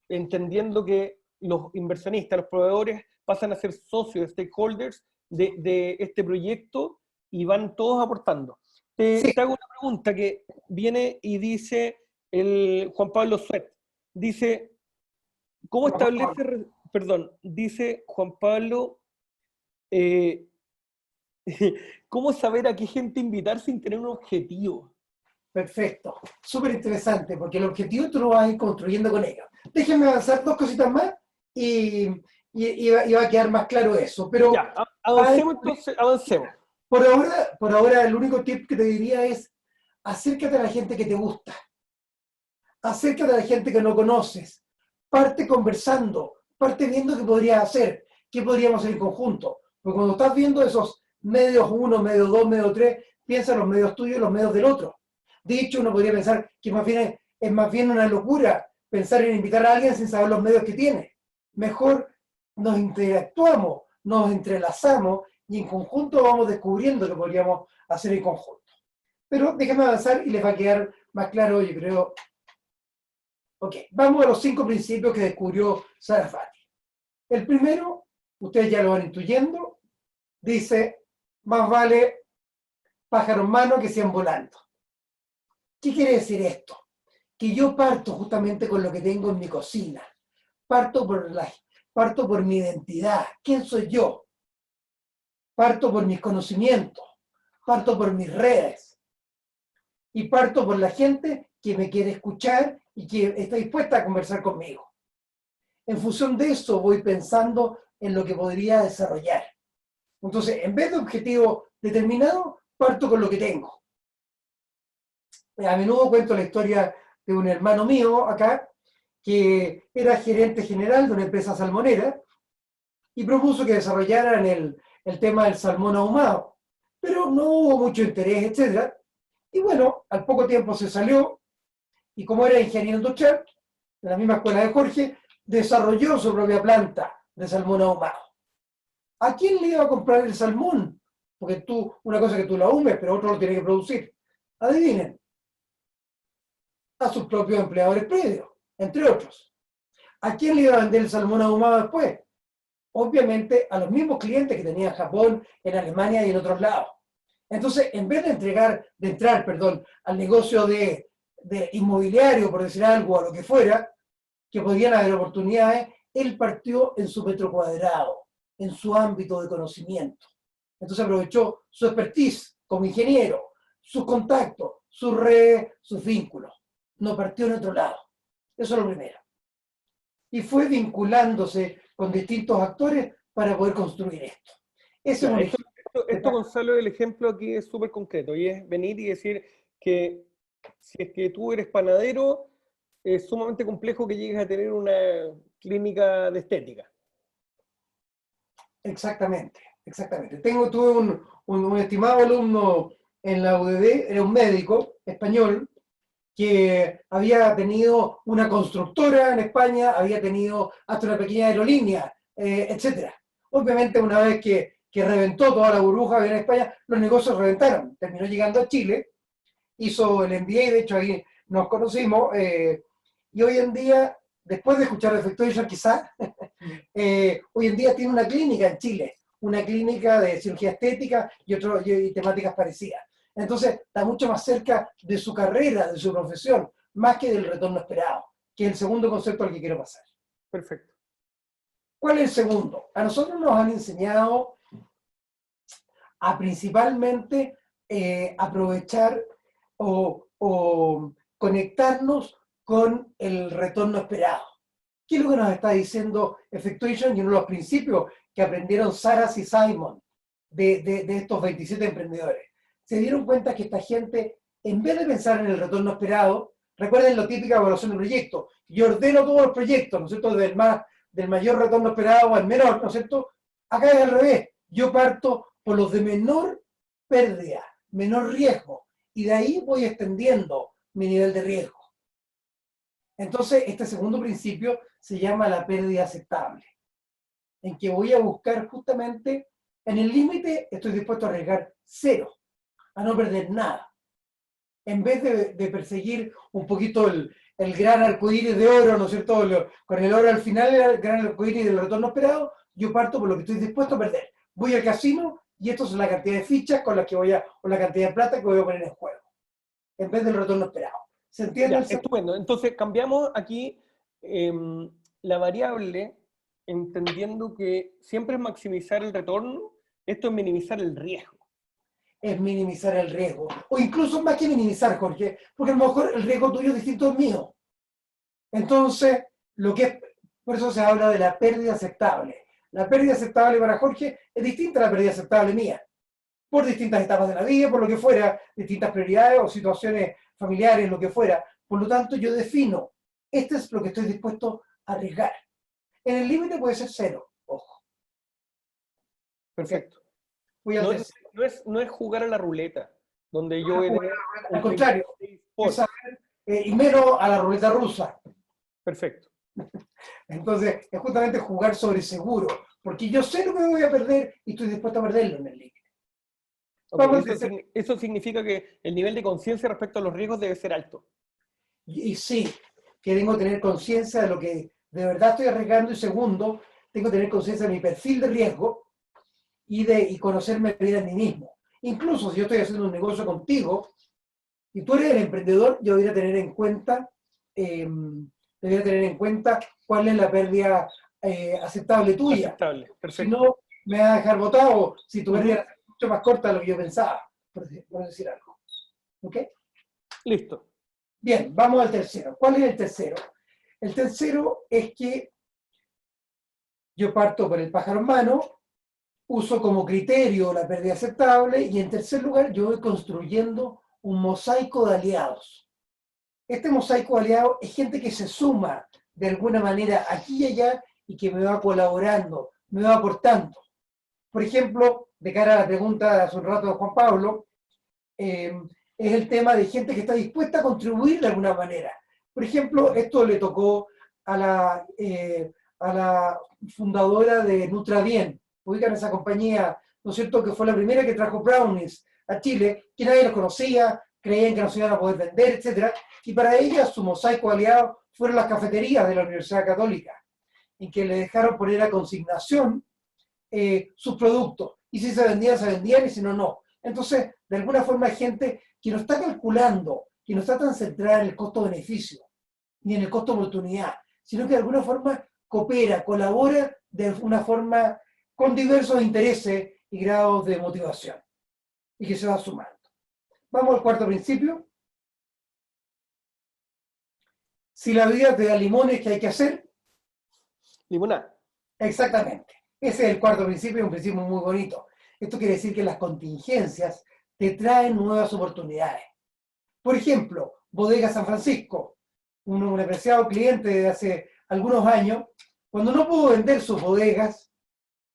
entendiendo que los inversionistas, los proveedores, pasan a ser socios, stakeholders de este proyecto y van todos aportando. Te hago una pregunta que viene y dice el Juan Pablo Suet. Dice, ¿cómo establece, dice Juan Pablo, ¿cómo saber a qué gente invitar sin tener un objetivo? Perfecto, súper interesante, porque el objetivo tú lo vas a ir construyendo con ellos. Déjenme avanzar dos cositas más y va a quedar más claro eso. Pero ya, avancemos entonces, avancemos. Por ahora el único tip que te diría es acércate a la gente que te gusta. Acércate a la gente que no conoces. Parte conversando, parte viendo qué podrías hacer, qué podríamos hacer en conjunto. Porque cuando estás viendo esos medios 1, medio 2, medio 3, piensa en los medios tuyos y los medios del otro. De hecho, uno podría pensar que es más bien una locura pensar en invitar a alguien sin saber los medios que tiene. Mejor nos interactuamos, nos entrelazamos y en conjunto vamos descubriendo lo que podríamos hacer en conjunto. Pero déjenme avanzar y les va a quedar más claro, yo creo. Ok, vamos a los 5 principios que descubrió Sarasvati. El primero, ustedes ya lo van intuyendo, dice, más vale pájaro en mano que 100 volando. ¿Qué quiere decir esto? que yo parto justamente con lo que tengo en mi cocina. Parto por mi identidad. ¿Quién soy yo? Parto por mis conocimientos. Parto por mis redes. Y parto por la gente que me quiere escuchar y que está dispuesta a conversar conmigo. En función de eso voy pensando en lo que podría desarrollar. Entonces, en vez de objetivo determinado, parto con lo que tengo. A menudo cuento la historia de un hermano mío acá, que era gerente general de una empresa salmonera y propuso que desarrollaran el tema del salmón ahumado. Pero no hubo mucho interés, etc. Y bueno, al poco tiempo se salió y como era ingeniero industrial, de la misma escuela de Jorge, desarrolló su propia planta de salmón ahumado. ¿A quién le iba a comprar el salmón? Porque una cosa es que tú lo ahumes, pero otro lo tiene que producir. Adivinen, a sus propios empleadores previos, entre otros. ¿A quién le iba a vender el salmón ahumado después? Obviamente a los mismos clientes que tenía en Japón, en Alemania y en otros lados. Entonces, en vez de entrar al negocio de inmobiliario, por decir algo, a lo que fuera, que podían haber oportunidades, él partió en su metro cuadrado, en su ámbito de conocimiento. Entonces aprovechó su expertise como ingeniero, sus contactos, sus redes, sus vínculos. No partió en otro lado. Eso es lo primero. Y fue vinculándose con distintos actores para poder construir esto. Ese es un esto, Gonzalo, el ejemplo aquí es súper concreto y es venir y decir que si es que tú eres panadero, es sumamente complejo que llegues a tener una clínica de estética. Exactamente, exactamente. Tuve un estimado alumno en la UDD, era un médico español, que había tenido una constructora en España, había tenido hasta una pequeña aerolínea, etc. Obviamente una vez que reventó toda la burbuja en España, los negocios reventaron. Terminó llegando a Chile, hizo el MBA, de hecho ahí nos conocimos, y hoy en día, después de escuchar Effectuation quizás, hoy en día tiene una clínica en Chile, una clínica de cirugía estética y temáticas parecidas. Entonces, está mucho más cerca de su carrera, de su profesión, más que del retorno esperado, que es el segundo concepto al que quiero pasar. Perfecto. ¿Cuál es el segundo? A nosotros nos han enseñado a principalmente aprovechar o conectarnos con el retorno esperado. ¿Qué es lo que nos está diciendo Effectuation y uno de los principios que aprendieron Saras y Simon de estos 27 emprendedores? Se dieron cuenta que esta gente, en vez de pensar en el retorno esperado, recuerden la típica evaluación de proyecto, yo ordeno todos los proyectos, ¿no es cierto?, del mayor retorno esperado al menor, ¿no es cierto? Acá es al revés, yo parto por los de menor pérdida, menor riesgo, y de ahí voy extendiendo mi nivel de riesgo. Entonces, este segundo principio se llama la pérdida aceptable, en que voy a buscar justamente, en el límite estoy dispuesto a arriesgar 0, a no perder nada. En vez de perseguir un poquito el gran arcoíris de oro, ¿no es cierto? Con el oro al final, el gran arcoíris del retorno esperado, yo parto por lo que estoy dispuesto a perder. Voy al casino y esto es la cantidad de fichas con las que o la cantidad de plata que voy a poner en juego, en vez del retorno esperado. ¿Se entiende? Estupendo. Entonces, cambiamos aquí la variable, entendiendo que siempre es maximizar el retorno, esto es minimizar el riesgo. Es minimizar el riesgo. O incluso más que minimizar, Jorge, porque a lo mejor el riesgo tuyo es distinto al mío. Entonces, por eso se habla de la pérdida aceptable. La pérdida aceptable para Jorge es distinta a la pérdida aceptable mía. Por distintas etapas de la vida, por lo que fuera, distintas prioridades o situaciones familiares, lo que fuera. Por lo tanto, yo defino, este es lo que estoy dispuesto a arriesgar. En el límite puede ser 0, ojo. Perfecto. No es jugar a la ruleta, donde yo al contrario, y menos a la ruleta rusa. Perfecto. Entonces, es justamente jugar sobre seguro, porque yo sé lo que voy a perder y estoy dispuesto a perderlo en el límite. Eso significa que el nivel de conciencia respecto a los riesgos debe ser alto. Y sí, que tengo que tener conciencia de lo que de verdad estoy arriesgando, y segundo, tengo que tener conciencia de mi perfil de riesgo y conocerme bien a mí mismo. Incluso si yo estoy haciendo un negocio contigo y tú eres el emprendedor, yo voy a tener en cuenta debería tener en cuenta cuál es la pérdida aceptable tuya. Aceptable, perfecto. Si no, me va a dejar botado si tu pérdida es mucho más corta de lo que yo pensaba, por decir algo. ¿Ok? Listo. Bien, vamos al tercero. ¿Cuál es el tercero? El tercero es que yo parto por el pájaro en mano, uso como criterio la pérdida aceptable y en tercer lugar yo voy construyendo un mosaico de aliados. Este mosaico de aliados es gente que se suma de alguna manera aquí y allá y que me va colaborando, me va aportando. Por ejemplo, de cara a la pregunta de hace un rato de Juan Pablo, es el tema de gente que está dispuesta a contribuir de alguna manera. Por ejemplo, esto le tocó a la fundadora de Nutrabien. Ubican esa compañía, ¿no es cierto?, que fue la primera que trajo brownies a Chile, que nadie los conocía, creían que no se iban a poder vender, etc. Y para ella su mosaico aliado fueron las cafeterías de la Universidad Católica, en que le dejaron poner a consignación sus productos. Y si se vendían, y si no, no. Entonces, de alguna forma hay gente que no está calculando, que no está tan centrada en el costo-beneficio, ni en el costo-oportunidad, sino que de alguna forma coopera, colabora de una forma con diversos intereses y grados de motivación, y que se va sumando. Vamos al cuarto principio. Si la vida te da limones, ¿qué hay que hacer? Limonada. Exactamente. Ese es el cuarto principio, un principio muy bonito. Esto quiere decir que las contingencias te traen nuevas oportunidades. Por ejemplo, Bodega San Francisco, un apreciado cliente de hace algunos años, cuando no pudo vender sus bodegas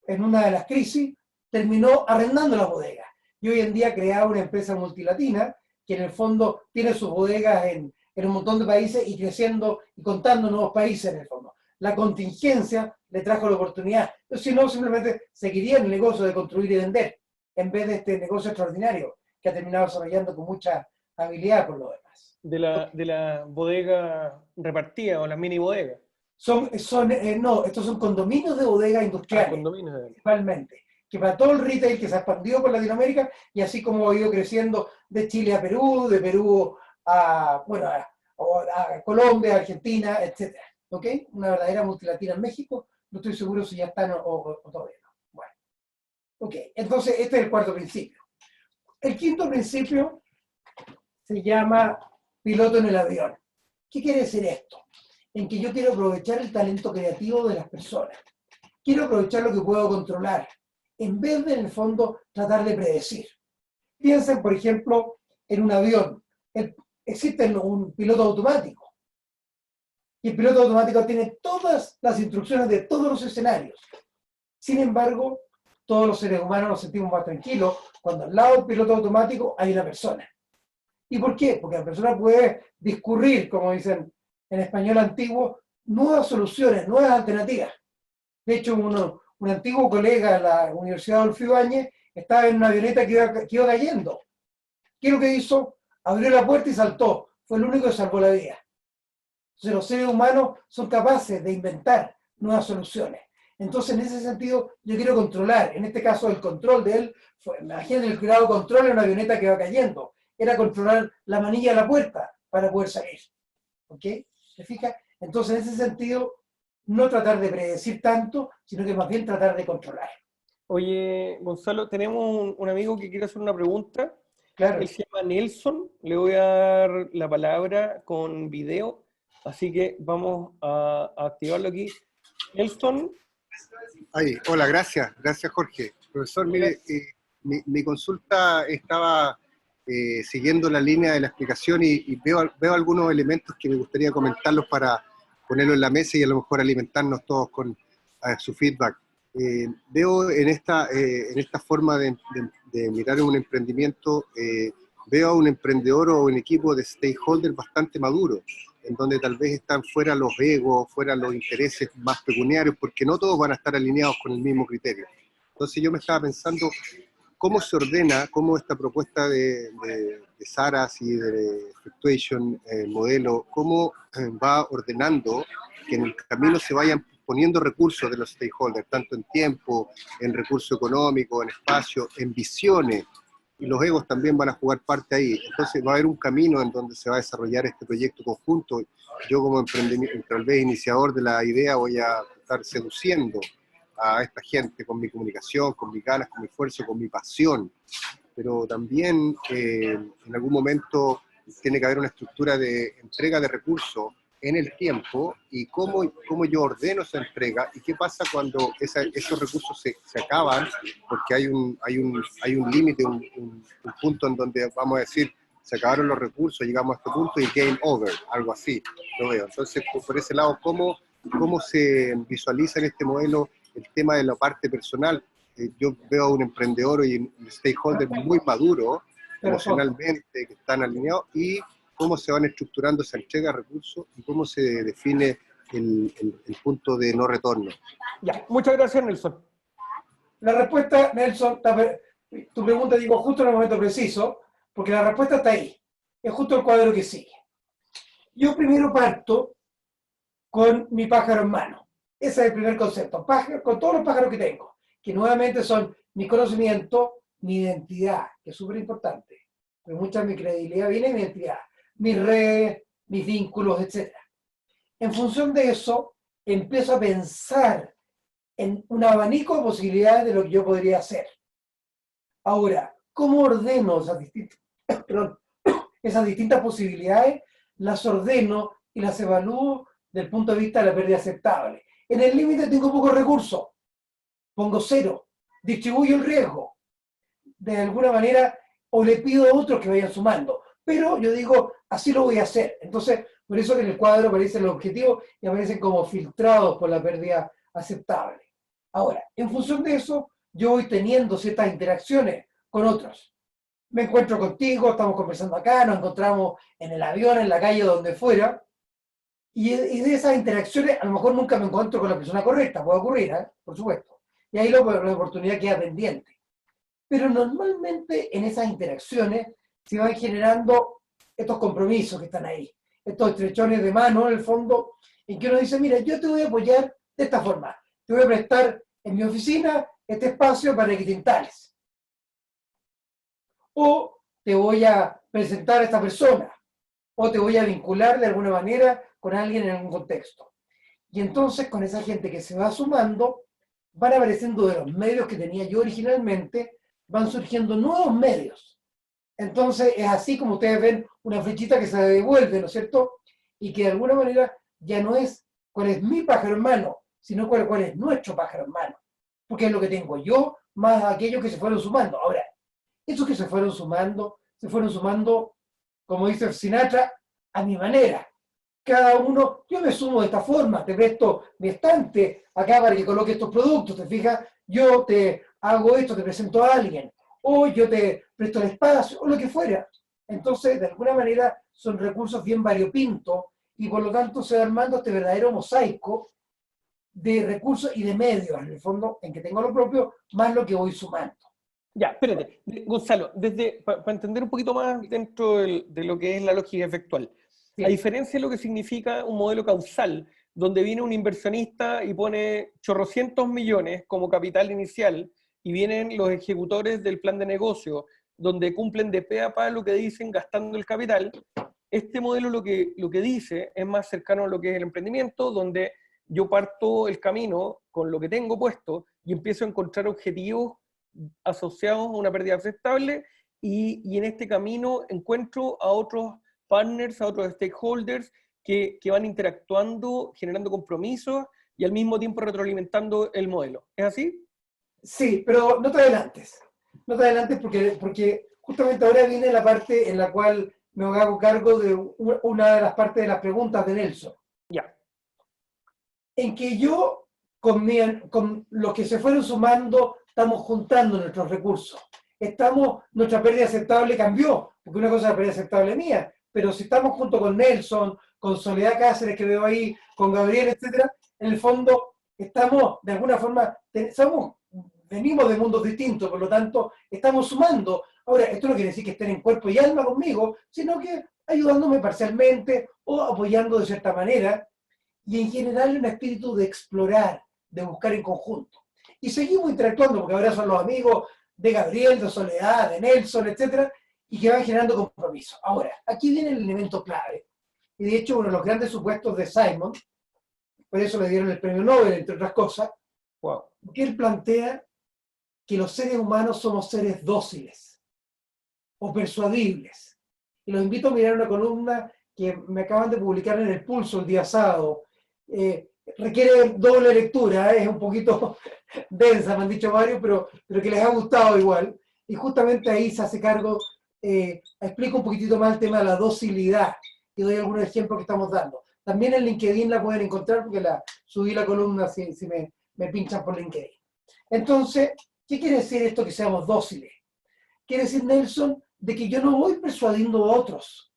en una de las crisis, terminó arrendando las bodegas. Y hoy en día ha creado una empresa multilatina que en el fondo tiene sus bodegas en un montón de países y creciendo y contando nuevos países en el fondo. La contingencia le trajo la oportunidad. Si no, simplemente seguiría en el negocio de construir y vender, en vez de este negocio extraordinario que ha terminado desarrollando con mucha habilidad por lo demás. De la bodega repartida o las mini bodegas. No, estos son condominios de bodegas industriales, condominios principalmente, que para todo el retail que se ha expandido por Latinoamérica y así como ha ido creciendo de Chile a Perú, de Perú a Colombia, Argentina, etc. ¿Ok? Una verdadera multilatina en México, no estoy seguro si ya están o todavía no. Bueno, ok, entonces este es el cuarto principio. El quinto principio se llama piloto en el avión. ¿Qué quiere decir esto? En que yo quiero aprovechar el talento creativo de las personas. Quiero aprovechar lo que puedo controlar, en vez de, en el fondo, tratar de predecir. Piensen, por ejemplo, en un avión. Existe un piloto automático. Y el piloto automático tiene todas las instrucciones de todos los escenarios. Sin embargo, todos los seres humanos nos sentimos más tranquilos cuando al lado del piloto automático hay una persona. ¿Y por qué? Porque la persona puede discurrir, como dicen en español antiguo, nuevas soluciones, nuevas alternativas. De hecho, un antiguo colega de la Universidad Adolfo Ibáñez estaba en una avioneta que iba cayendo. ¿Qué es lo que hizo? Abrió la puerta y saltó. Fue el único que salvó la vida. Entonces, los seres humanos son capaces de inventar nuevas soluciones. Entonces, en ese sentido, yo quiero controlar. En este caso, el control de él, imagínense el cuidado control en una avioneta que va cayendo. Era controlar la manilla de la puerta para poder salir. ¿Ok? ¿Se fija? Entonces, en ese sentido, no tratar de predecir tanto, sino que más bien tratar de controlar. Oye, Gonzalo, tenemos un amigo que quiere hacer una pregunta. Claro. Él se llama Nelson. Le voy a dar la palabra con video. Así que vamos a activarlo aquí. Nelson. Ahí, hola, gracias Jorge. Profesor, mire, mi consulta estaba siguiendo la línea de la explicación y veo algunos elementos que me gustaría comentarlos para ponerlo en la mesa y a lo mejor alimentarnos todos con su feedback. Veo en esta forma de mirar un emprendimiento, veo a un emprendedor o un equipo de stakeholders bastante maduro, en donde tal vez están fuera los egos, fuera los intereses más pecuniarios, porque no todos van a estar alineados con el mismo criterio. Entonces yo me estaba pensando cómo se ordena, cómo esta propuesta de Saras y de Fluctuation modelo, cómo va ordenando que en el camino se vayan poniendo recursos de los stakeholders, tanto en tiempo, en recurso económico, en espacio, en visiones, y los egos también van a jugar parte ahí. Entonces va a haber un camino en donde se va a desarrollar este proyecto conjunto. Yo como emprendimiento, tal vez iniciador de la idea, voy a estar seduciendo a esta gente con mi comunicación, con mis ganas, con mi esfuerzo, con mi pasión, pero también en algún momento tiene que haber una estructura de entrega de recursos en el tiempo y cómo yo ordeno esa entrega y qué pasa cuando esos recursos se acaban, porque hay un límite, un punto en donde vamos a decir, se acabaron los recursos, llegamos a este punto y game over, algo así, lo veo. Entonces, por ese lado, ¿cómo se visualiza en este modelo el tema de la parte personal? Yo veo a un emprendedor y un stakeholder muy maduro, emocionalmente, que están alineados, y cómo se van estructurando esa entrega de recursos y cómo se define el punto de no retorno. Ya, muchas gracias, Nelson. La respuesta, Nelson, tu pregunta digo justo en el momento preciso, porque la respuesta está ahí. Es justo el cuadro que sigue. Yo primero parto con mi pájaro en mano. Ese es el primer concepto. Con todos los pájaros que tengo, que nuevamente son mi conocimiento, mi identidad, que es súper importante. Porque mucha de mi credibilidad viene de mi identidad, mis redes, mis vínculos, etc. En función de eso, empiezo a pensar en un abanico de posibilidades de lo que yo podría hacer. Ahora, ¿cómo ordeno esas distintas posibilidades? Las ordeno y las evalúo desde el punto de vista de la pérdida aceptable. En el límite tengo pocos recursos, pongo 0, distribuyo el riesgo, de alguna manera, o le pido a otros que vayan sumando. Pero yo digo, así lo voy a hacer. Entonces, por eso que en el cuadro aparecen los objetivos y aparecen como filtrados por la pérdida aceptable. Ahora, en función de eso, yo voy teniendo ciertas interacciones con otros. Me encuentro contigo, estamos conversando acá, nos encontramos en el avión, en la calle, donde fuera, y de esas interacciones a lo mejor nunca me encuentro con la persona correcta, puede ocurrir, por supuesto. Y ahí la oportunidad queda pendiente. Pero normalmente en esas interacciones se van generando estos compromisos que están ahí, estos estrechones de mano, en el fondo, en que uno dice, mira, yo te voy a apoyar de esta forma, te voy a prestar en mi oficina este espacio para que te instales. O te voy a presentar a esta persona, o te voy a vincular de alguna manera con alguien en algún contexto. Y entonces con esa gente que se va sumando, van apareciendo de los medios que tenía yo originalmente, van surgiendo nuevos medios. Entonces es así como ustedes ven una flechita que se devuelve, ¿no es cierto? Y que de alguna manera ya no es cuál es mi pájaro en mano, sino cuál es nuestro pájaro en mano. Porque es lo que tengo yo, más aquellos que se fueron sumando. Ahora, esos que se fueron sumando, como dice Sinatra, a mi manera. Cada uno, yo me sumo de esta forma, te presto mi estante acá para que coloque estos productos, ¿te fijas? Yo te hago esto, te presento a alguien, o yo te presto el espacio, o lo que fuera. Entonces, de alguna manera, son recursos bien variopintos, y por lo tanto se va armando este verdadero mosaico de recursos y de medios, en el fondo, en que tengo lo propio, más lo que voy sumando. Ya, espérate, Gonzalo, para entender un poquito más dentro de lo que es la lógica efectual, sí. A diferencia de lo que significa un modelo causal, donde viene un inversionista y pone chorrocientos millones como capital inicial, y vienen los ejecutores del plan de negocio, donde cumplen de pe a pa lo que dicen gastando el capital, este modelo lo que dice es más cercano a lo que es el emprendimiento, donde yo parto el camino con lo que tengo puesto y empiezo a encontrar objetivos asociados a una pérdida aceptable y en este camino encuentro a otros partners, a otros stakeholders que van interactuando, generando compromisos y al mismo tiempo retroalimentando el modelo. ¿Es así? Sí, pero no te adelantes. No te adelantes porque justamente ahora viene la parte en la cual me hago cargo de una de las partes de las preguntas de Nelson. Ya. En que yo, con los que se fueron sumando, estamos juntando nuestros recursos. Nuestra pérdida aceptable cambió, porque una cosa es la pérdida aceptable mía, pero si estamos junto con Nelson, con Soledad Cáceres, que veo ahí, con Gabriel, etcétera, en el fondo estamos, de alguna forma, venimos de mundos distintos, por lo tanto, estamos sumando. Ahora, esto no quiere decir que estén en cuerpo y alma conmigo, sino que ayudándome parcialmente o apoyando de cierta manera, y en general un espíritu de explorar, de buscar en conjunto. Y seguimos interactuando, porque ahora son los amigos de Gabriel, de Soledad, de Nelson, etcétera, y que van generando compromiso. Ahora, aquí viene el elemento clave, y de hecho uno de los grandes supuestos de Simon, por eso le dieron el premio Nobel, entre otras cosas, Wow. que él plantea que los seres humanos somos seres dóciles o persuadibles. Y los invito a mirar una columna que me acaban de publicar en El Pulso el día sábado. Requiere doble lectura, es un poquito densa, me han dicho varios, pero que les ha gustado igual. Y justamente ahí se hace cargo, explico un poquitito más el tema de la docilidad y doy algunos ejemplos que estamos dando. También en LinkedIn la pueden encontrar porque subí la columna si me pinchan por LinkedIn. Entonces, ¿qué quiere decir esto que seamos dóciles? Quiere decir, Nelson, de que yo no voy persuadiendo a otros.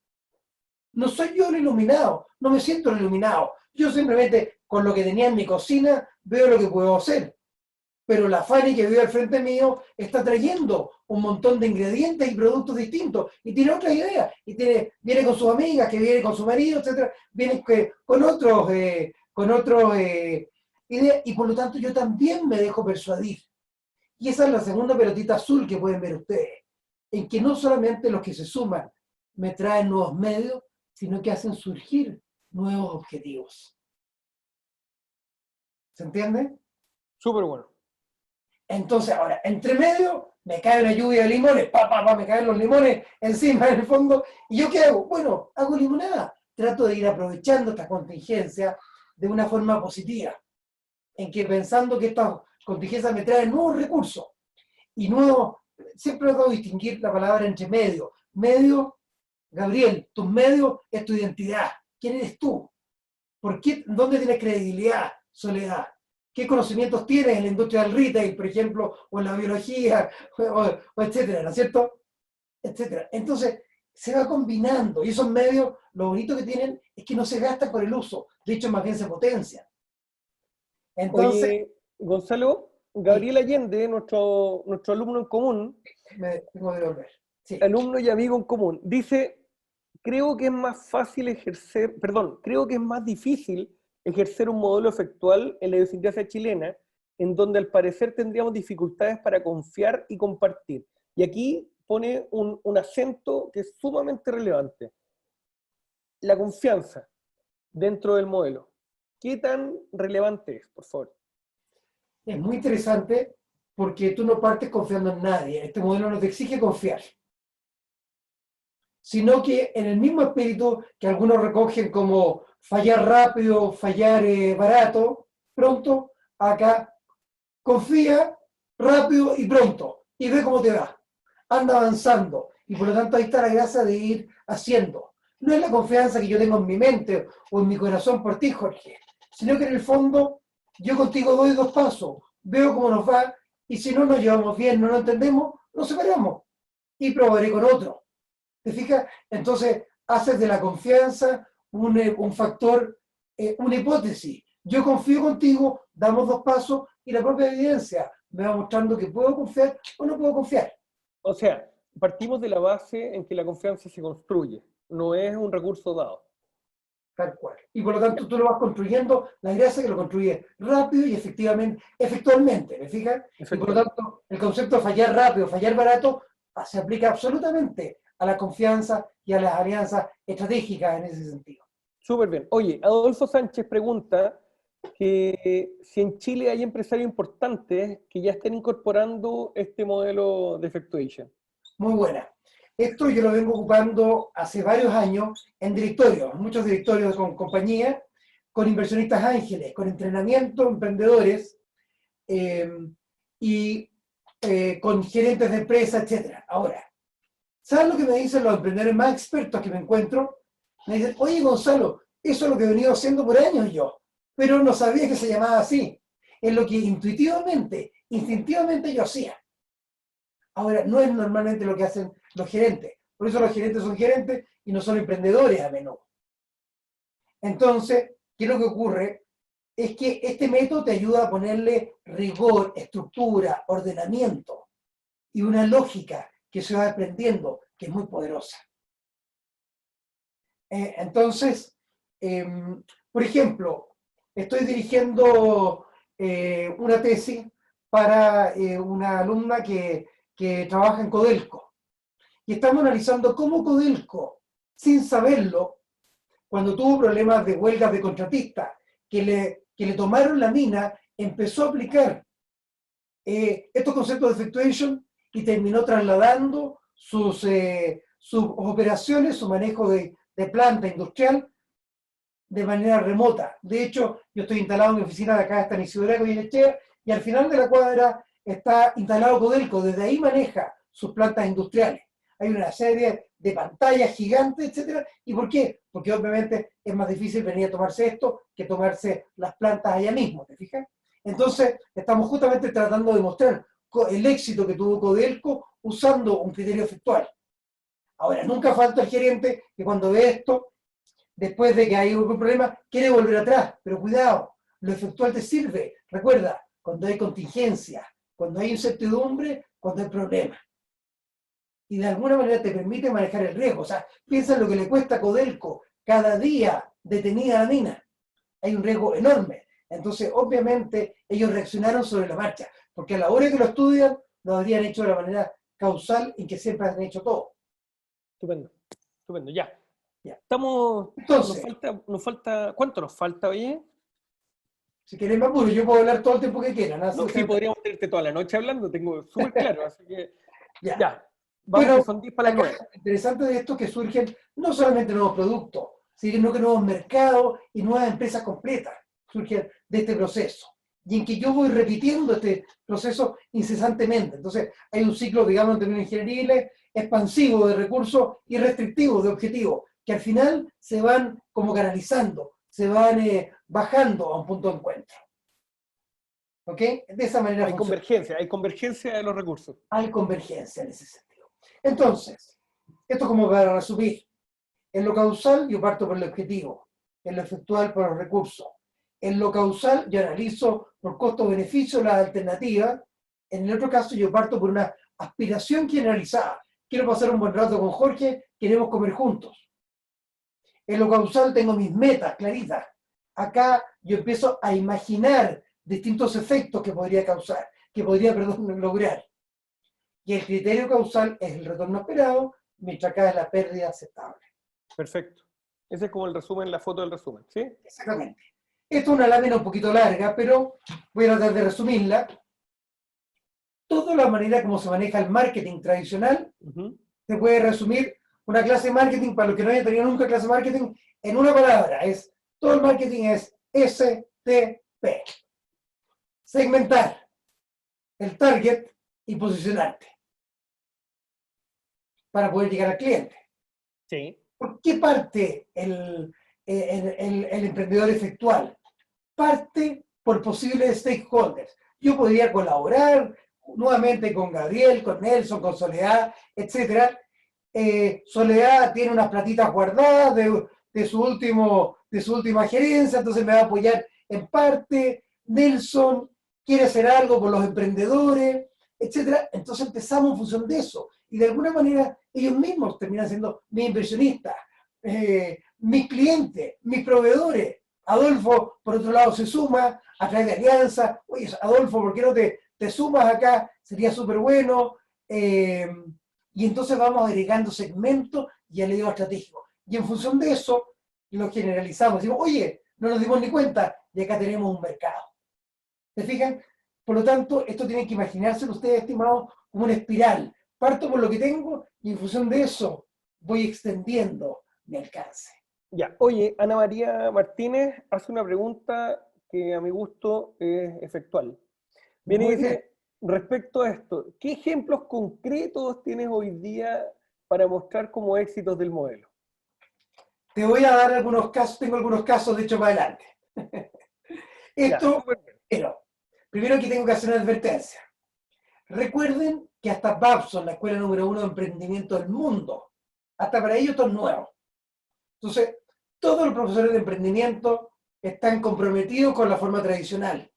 No soy yo el iluminado, no me siento el iluminado. Yo simplemente, con lo que tenía en mi cocina, veo lo que puedo hacer. Pero la Fanny que vive al frente mío está trayendo un montón de ingredientes y productos distintos y tiene otras ideas. Y viene con sus amigas, que viene con su marido, etc. Viene con otros ideas y por lo tanto yo también me dejo persuadir. Y esa es la segunda pelotita azul que pueden ver ustedes, en que no solamente los que se suman me traen nuevos medios, sino que hacen surgir nuevos objetivos. ¿Se entiende? Súper bueno. Entonces ahora, entre medio, me cae una lluvia de limones, me caen los limones encima en el fondo, y ¿yo qué hago? Bueno, hago limonada. Trato de ir aprovechando esta contingencia de una forma positiva, en que pensando que estas contingencias me traen nuevos recursos, y nuevos, siempre debo distinguir la palabra entre medio. Medio, Gabriel, tus medios es tu identidad. ¿Quién eres tú? ¿Por qué? ¿Dónde tienes credibilidad, Soledad? ¿Qué conocimientos tienes en la industria del retail, por ejemplo, o en la biología, o etcétera, ¿no es cierto? Etcétera. Entonces, se va combinando, y esos medios, lo bonito que tienen es que no se gastan con el uso, de hecho, más bien se potencian. Entonces, oye, Gonzalo, Gabriel Allende, nuestro alumno en común, me tengo que volver. Sí. alumno y amigo en común, dice, creo que es más difícil ejercer un modelo efectual en la idiosincrasia chilena, en donde al parecer tendríamos dificultades para confiar y compartir. Y aquí pone un acento que es sumamente relevante. La confianza dentro del modelo. ¿Qué tan relevante es, por favor? Es muy interesante porque tú no partes confiando en nadie. Este modelo no te exige confiar, sino que en el mismo espíritu que algunos recogen como fallar rápido, fallar barato, pronto, acá confía rápido y pronto y ve cómo te va. Anda avanzando y por lo tanto ahí está la gracia de ir haciendo. No es la confianza que yo tengo en mi mente o en mi corazón por ti, Jorge, sino que en el fondo yo contigo doy 2 pasos, veo cómo nos va y si no nos llevamos bien, no lo entendemos, nos separamos y probaré con otro. ¿Te fijas? Entonces, haces de la confianza un factor, una hipótesis. Yo confío contigo, damos 2 pasos y la propia evidencia me va mostrando que puedo confiar o no puedo confiar. O sea, partimos de la base en que la confianza se construye, no es un recurso dado. Tal cual. Y por lo tanto tú lo vas construyendo, la gracia es que lo construyes rápido y efectualmente, ¿me fijas? Y por lo tanto, el concepto de fallar rápido, fallar barato, se aplica absolutamente a la confianza y a las alianzas estratégicas en ese sentido. Súper bien. Oye, Adolfo Sánchez pregunta que si en Chile hay empresarios importantes que ya estén incorporando este modelo de effectuation. Muy buena. Esto yo lo vengo ocupando hace varios años en directorios, muchos directorios con compañías, con inversionistas ángeles, con entrenamiento, emprendedores y con gerentes de empresas, etc. Ahora, ¿sabes lo que me dicen los emprendedores más expertos que me encuentro? Me dicen, oye Gonzalo, eso es lo que he venido haciendo por años yo, pero no sabía que se llamaba así. Es lo que intuitivamente, instintivamente yo hacía. Ahora, no es normalmente lo que hacen los gerentes. Por eso los gerentes son gerentes y no son emprendedores a menudo. Entonces, ¿qué es lo que ocurre? Es que este método te ayuda a ponerle rigor, estructura, ordenamiento y una lógica que se va aprendiendo, que es muy poderosa. Entonces, por ejemplo, estoy dirigiendo una tesis para una alumna que que trabaja en Codelco. Y estamos analizando cómo Codelco, sin saberlo, cuando tuvo problemas de huelgas de contratistas, que le tomaron la mina, empezó a aplicar estos conceptos de effectuation y terminó trasladando sus operaciones, su manejo de planta industrial de manera remota. De hecho, yo estoy instalado en mi oficina de acá, está en Isidora Goyenechea, y al final de la cuadra está instalado Codelco, desde ahí maneja sus plantas industriales. Hay una serie de pantallas gigantes, etcétera. ¿Y por qué? Porque obviamente es más difícil venir a tomarse esto que tomarse las plantas allá mismo, ¿te fijas? Entonces, estamos justamente tratando de mostrar el éxito que tuvo Codelco usando un criterio efectual. Ahora, nunca falta el gerente que cuando ve esto, después de que hay algún problema, quiere volver atrás. Pero cuidado, lo efectual te sirve. Recuerda, cuando hay contingencia, cuando hay incertidumbre, cuando hay problemas. Y de alguna manera te permite manejar el riesgo. O sea, piensa en lo que le cuesta a Codelco cada día detenida la mina. Hay un riesgo enorme. Entonces, obviamente, ellos reaccionaron sobre la marcha, porque a la hora que lo estudian, lo habrían hecho de la manera causal en que siempre han hecho todo. Estupendo, estupendo, ya. Ya. Estamos, Entonces, nos falta, ¿cuánto nos falta, oye? si querés más puro, yo puedo hablar todo el tiempo que quieran. No, sí, podríamos tenerte toda la noche hablando, tengo súper claro, así que ya. Vamos, Bueno, que son 10 para las 9. lo interesante de esto es que surgen no solamente nuevos productos, sino que nuevos mercados y nuevas empresas completas surgen de este proceso. Y en que yo voy repitiendo este proceso incesantemente. Entonces, hay un ciclo, digamos, en términos ingenieriles, expansivo de recursos y restrictivo de objetivos, que al final se van como canalizando, se van bajando a un punto de encuentro. ¿Ok? De esa manera funciona. Hay convergencia de los recursos. Hay convergencia en ese sentido. Entonces, esto como para resumir, en lo causal yo parto por el objetivo, en lo efectual por los recursos. En lo causal yo analizo por costo-beneficio las alternativas. En el otro caso yo parto por una aspiración generalizada. Quiero pasar un buen rato con Jorge, queremos comer juntos. En lo causal tengo mis metas claritas. Acá yo empiezo a imaginar distintos efectos que podría causar, lograr. Y el criterio causal es el retorno esperado, mientras acá es la pérdida aceptable. Perfecto. Ese es como el resumen, la foto del resumen, ¿sí? Exactamente. Esto es una lámina un poquito larga, pero voy a tratar de resumirla. Toda la manera como se maneja el marketing tradicional, se puede resumir una clase de marketing, para los que no hayan tenido nunca clase de marketing, en una palabra. Todo el marketing es STP. Segmentar el target y posicionarte para poder llegar al cliente. Sí. ¿Por qué parte el emprendedor efectual? Parte por posibles stakeholders. Yo podría colaborar nuevamente con Gabriel, con Nelson, con Soledad, etc. Soledad tiene unas platitas guardadas de su última gerencia, entonces me va a apoyar en parte. Nelson quiere hacer algo por los emprendedores, etc. Entonces empezamos en función de eso. Y de alguna manera ellos mismos terminan siendo mis inversionistas, mis clientes, mis proveedores. Adolfo, por otro lado, se suma a través de alianza. Oye, Adolfo, ¿por qué no te sumas acá? Sería súper bueno. Y entonces vamos agregando segmentos y aliados estratégicos. Y en función de eso, lo generalizamos. Digo, oye, no nos dimos ni cuenta y acá tenemos un mercado. ¿Se fijan? Por lo tanto, esto tienen que imaginárselo ustedes, estimados, como una espiral. Parto por lo que tengo y en función de eso voy extendiendo mi alcance. Ya, oye, Ana María Martínez hace una pregunta que a mi gusto es efectual. Viene y dice, respecto a esto, ¿qué ejemplos concretos tienes hoy día para mostrar como éxitos del modelo? Te voy a dar algunos casos, tengo algunos casos de hecho más adelante. Esto, pero primero aquí tengo que hacer una advertencia. Recuerden que hasta Babson, la escuela número 1 de emprendimiento del mundo, hasta para ellos esto es nuevo. Entonces, todos los profesores de emprendimiento están comprometidos con la forma tradicional.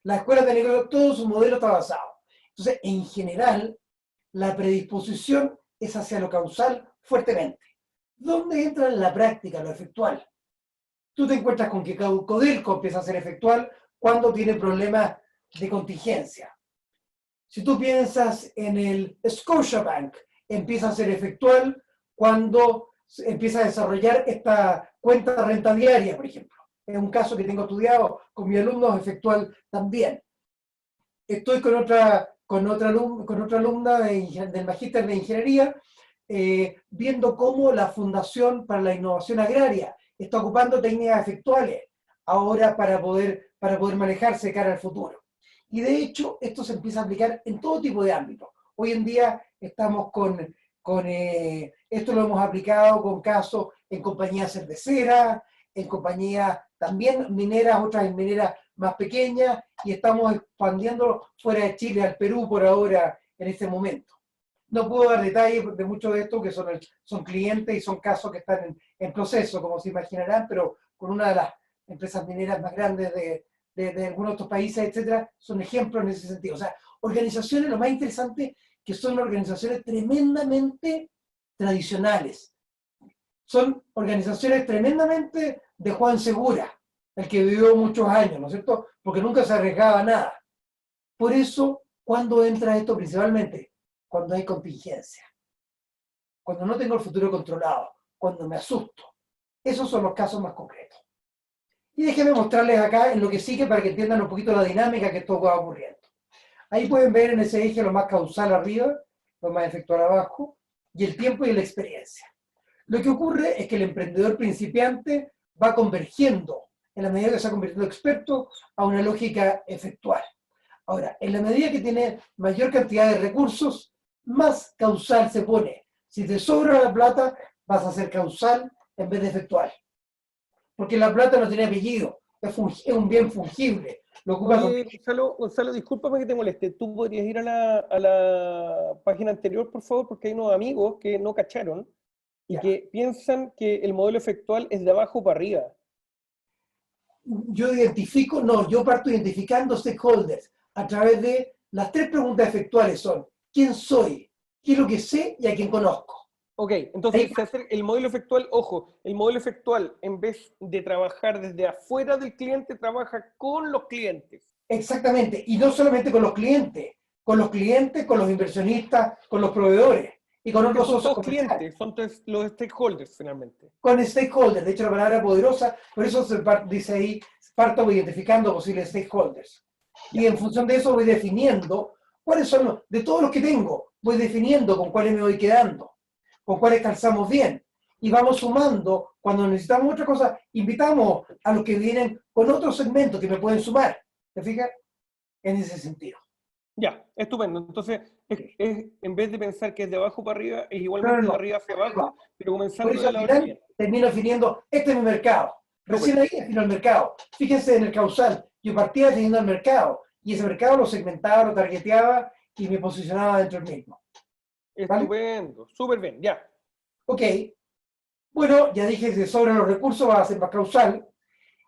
La escuela de negocio, todo su modelo está basado. Entonces, en general, la predisposición es hacia lo causal fuertemente. ¿Dónde entra en la práctica lo efectual? Tú te encuentras con que Codelco empieza a ser efectual cuando tiene problemas de contingencia. Si tú piensas en el Scotiabank, empieza a ser efectual cuando empieza a desarrollar esta cuenta de renta diaria, por ejemplo. Es un caso que tengo estudiado con mis alumnos, efectual también. Estoy con otra alumna del Magíster de Ingeniería, viendo cómo la Fundación para la Innovación Agraria está ocupando técnicas efectuales ahora para poder manejarse cara al futuro. Y de hecho, esto se empieza a aplicar en todo tipo de ámbitos. Hoy en día estamos esto lo hemos aplicado con casos en compañías cerveceras, en compañías también mineras, otras mineras más pequeñas, y estamos expandiéndolo fuera de Chile, al Perú por ahora, en este momento. No puedo dar detalles de mucho de esto, que son clientes y son casos que están en proceso, como se imaginarán, pero con una de las empresas mineras más grandes de algunos otros países, etcétera, son ejemplos en ese sentido. O sea, organizaciones, lo más interesante, que son organizaciones tremendamente tradicionales. Son organizaciones tremendamente de Juan Segura, el que vivió muchos años, ¿no es cierto? Porque nunca se arriesgaba a nada. Por eso, ¿cuándo entra esto principalmente? Cuando hay contingencia. Cuando no tengo el futuro controlado. Cuando me asusto. Esos son los casos más concretos. Y déjenme mostrarles acá en lo que sigue para que entiendan un poquito la dinámica que esto va ocurriendo. Ahí pueden ver en ese eje lo más causal arriba, lo más efectual abajo, y el tiempo y la experiencia. Lo que ocurre es que el emprendedor principiante va convergiendo, en la medida que se va convirtiendo experto, a una lógica efectual. Ahora, en la medida que tiene mayor cantidad de recursos, más causal se pone. Si te sobra la plata, vas a ser causal en vez de efectual. Porque la plata no tiene apellido, es un bien fungible. Oye, Gonzalo, discúlpame que te moleste. ¿Tú podrías ir a la página anterior, por favor? Porque hay unos amigos que no cacharon y que piensan que el modelo efectual es de abajo para arriba. Yo parto identificando stakeholders a través de las 3 preguntas efectuales son: ¿quién soy? ¿Qué es lo que sé y a quién conozco? Ok, entonces el modelo efectual, ojo, el modelo efectual, en vez de trabajar desde afuera del cliente, trabaja con los clientes. Exactamente, y no solamente con los clientes, con los inversionistas, con los proveedores y con otros socios comerciales. Son los stakeholders, finalmente. Con stakeholders, de hecho la palabra poderosa, por eso dice ahí, parto identificando posibles stakeholders. Y en función de eso voy definiendo cuáles son de todos los que tengo, voy definiendo con cuáles me voy quedando, con cuáles calzamos bien. Y vamos sumando, cuando necesitamos otra cosa, invitamos a los que vienen con otros segmentos que me pueden sumar. ¿Te fijas? En ese sentido. Ya, estupendo. Entonces, en vez de pensar que es de abajo para arriba, es igualmente de arriba hacia abajo, pero comenzando por eso, de la final, termino definiendo, este es mi mercado. Recién ahí defino el mercado. Fíjense en el causal. Yo partía definiendo el mercado, y ese mercado lo segmentaba, lo targeteaba, y me posicionaba dentro del mismo. ¿Vale? Estupendo, súper bien, ya. Ok. Bueno, ya dije que sobre los recursos va a ser más causal,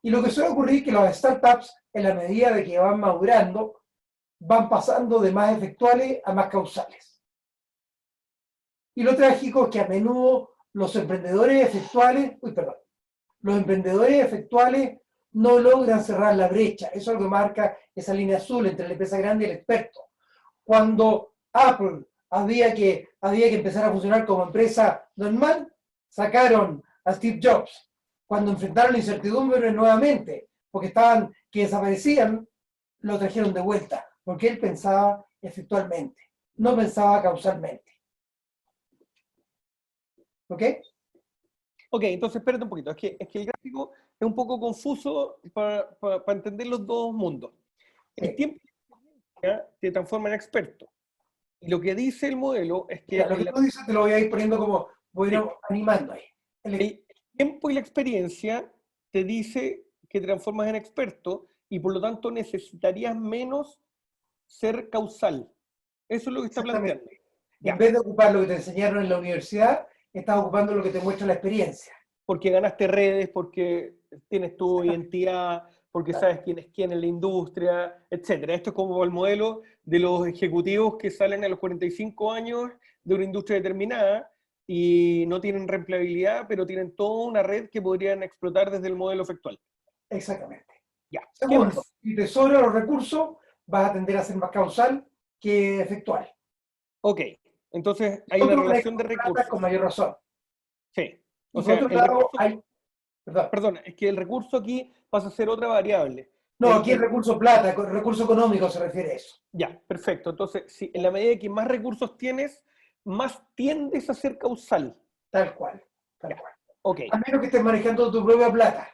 y lo que suele ocurrir es que las startups, en la medida de que van madurando, van pasando de más efectuales a más causales. Y lo trágico es que a menudo los emprendedores efectuales no logran cerrar la brecha. Eso es lo que marca esa línea azul entre la empresa grande y el experto. Cuando Apple había que empezar a funcionar como empresa normal, sacaron a Steve Jobs. Cuando enfrentaron la incertidumbre nuevamente, porque que desaparecían, lo trajeron de vuelta, porque él pensaba efectualmente, no pensaba causalmente. ¿Ok? Ok, entonces espérate un poquito. Es que el gráfico es un poco confuso para entender los dos mundos. El tiempo te transforma en experto. Y lo que dice el modelo es que... Lo que tú dices te lo voy a ir poniendo como, voy a ir animando ahí. El tiempo y la experiencia te dice que te transformas en experto y por lo tanto necesitarías menos ser causal. Eso es lo que está planteando. En vez de ocupar lo que te enseñaron en la universidad, estás ocupando lo que te muestra la experiencia. Porque ganaste redes, porque tienes tu identidad, porque sabes quién es quién en la industria, etc. Esto es como el modelo de los ejecutivos que salen a los 45 años de una industria determinada y no tienen reempleabilidad, pero tienen toda una red que podrían explotar desde el modelo efectual. Exactamente. Ya. Segundo, si te sobran los recursos, vas a tender a ser más causal que efectual. Ok, entonces hay una relación de recursos. Con mayor razón. Sí. O sea, por otro lado, perdón, es que el recurso aquí pasa a ser otra variable. No, aquí el recurso plata, recurso económico se refiere a eso. Ya, perfecto. Entonces, si en la medida que más recursos tienes, más tiendes a ser causal. Tal cual, tal cual. Ok. A menos que estés manejando tu propia plata.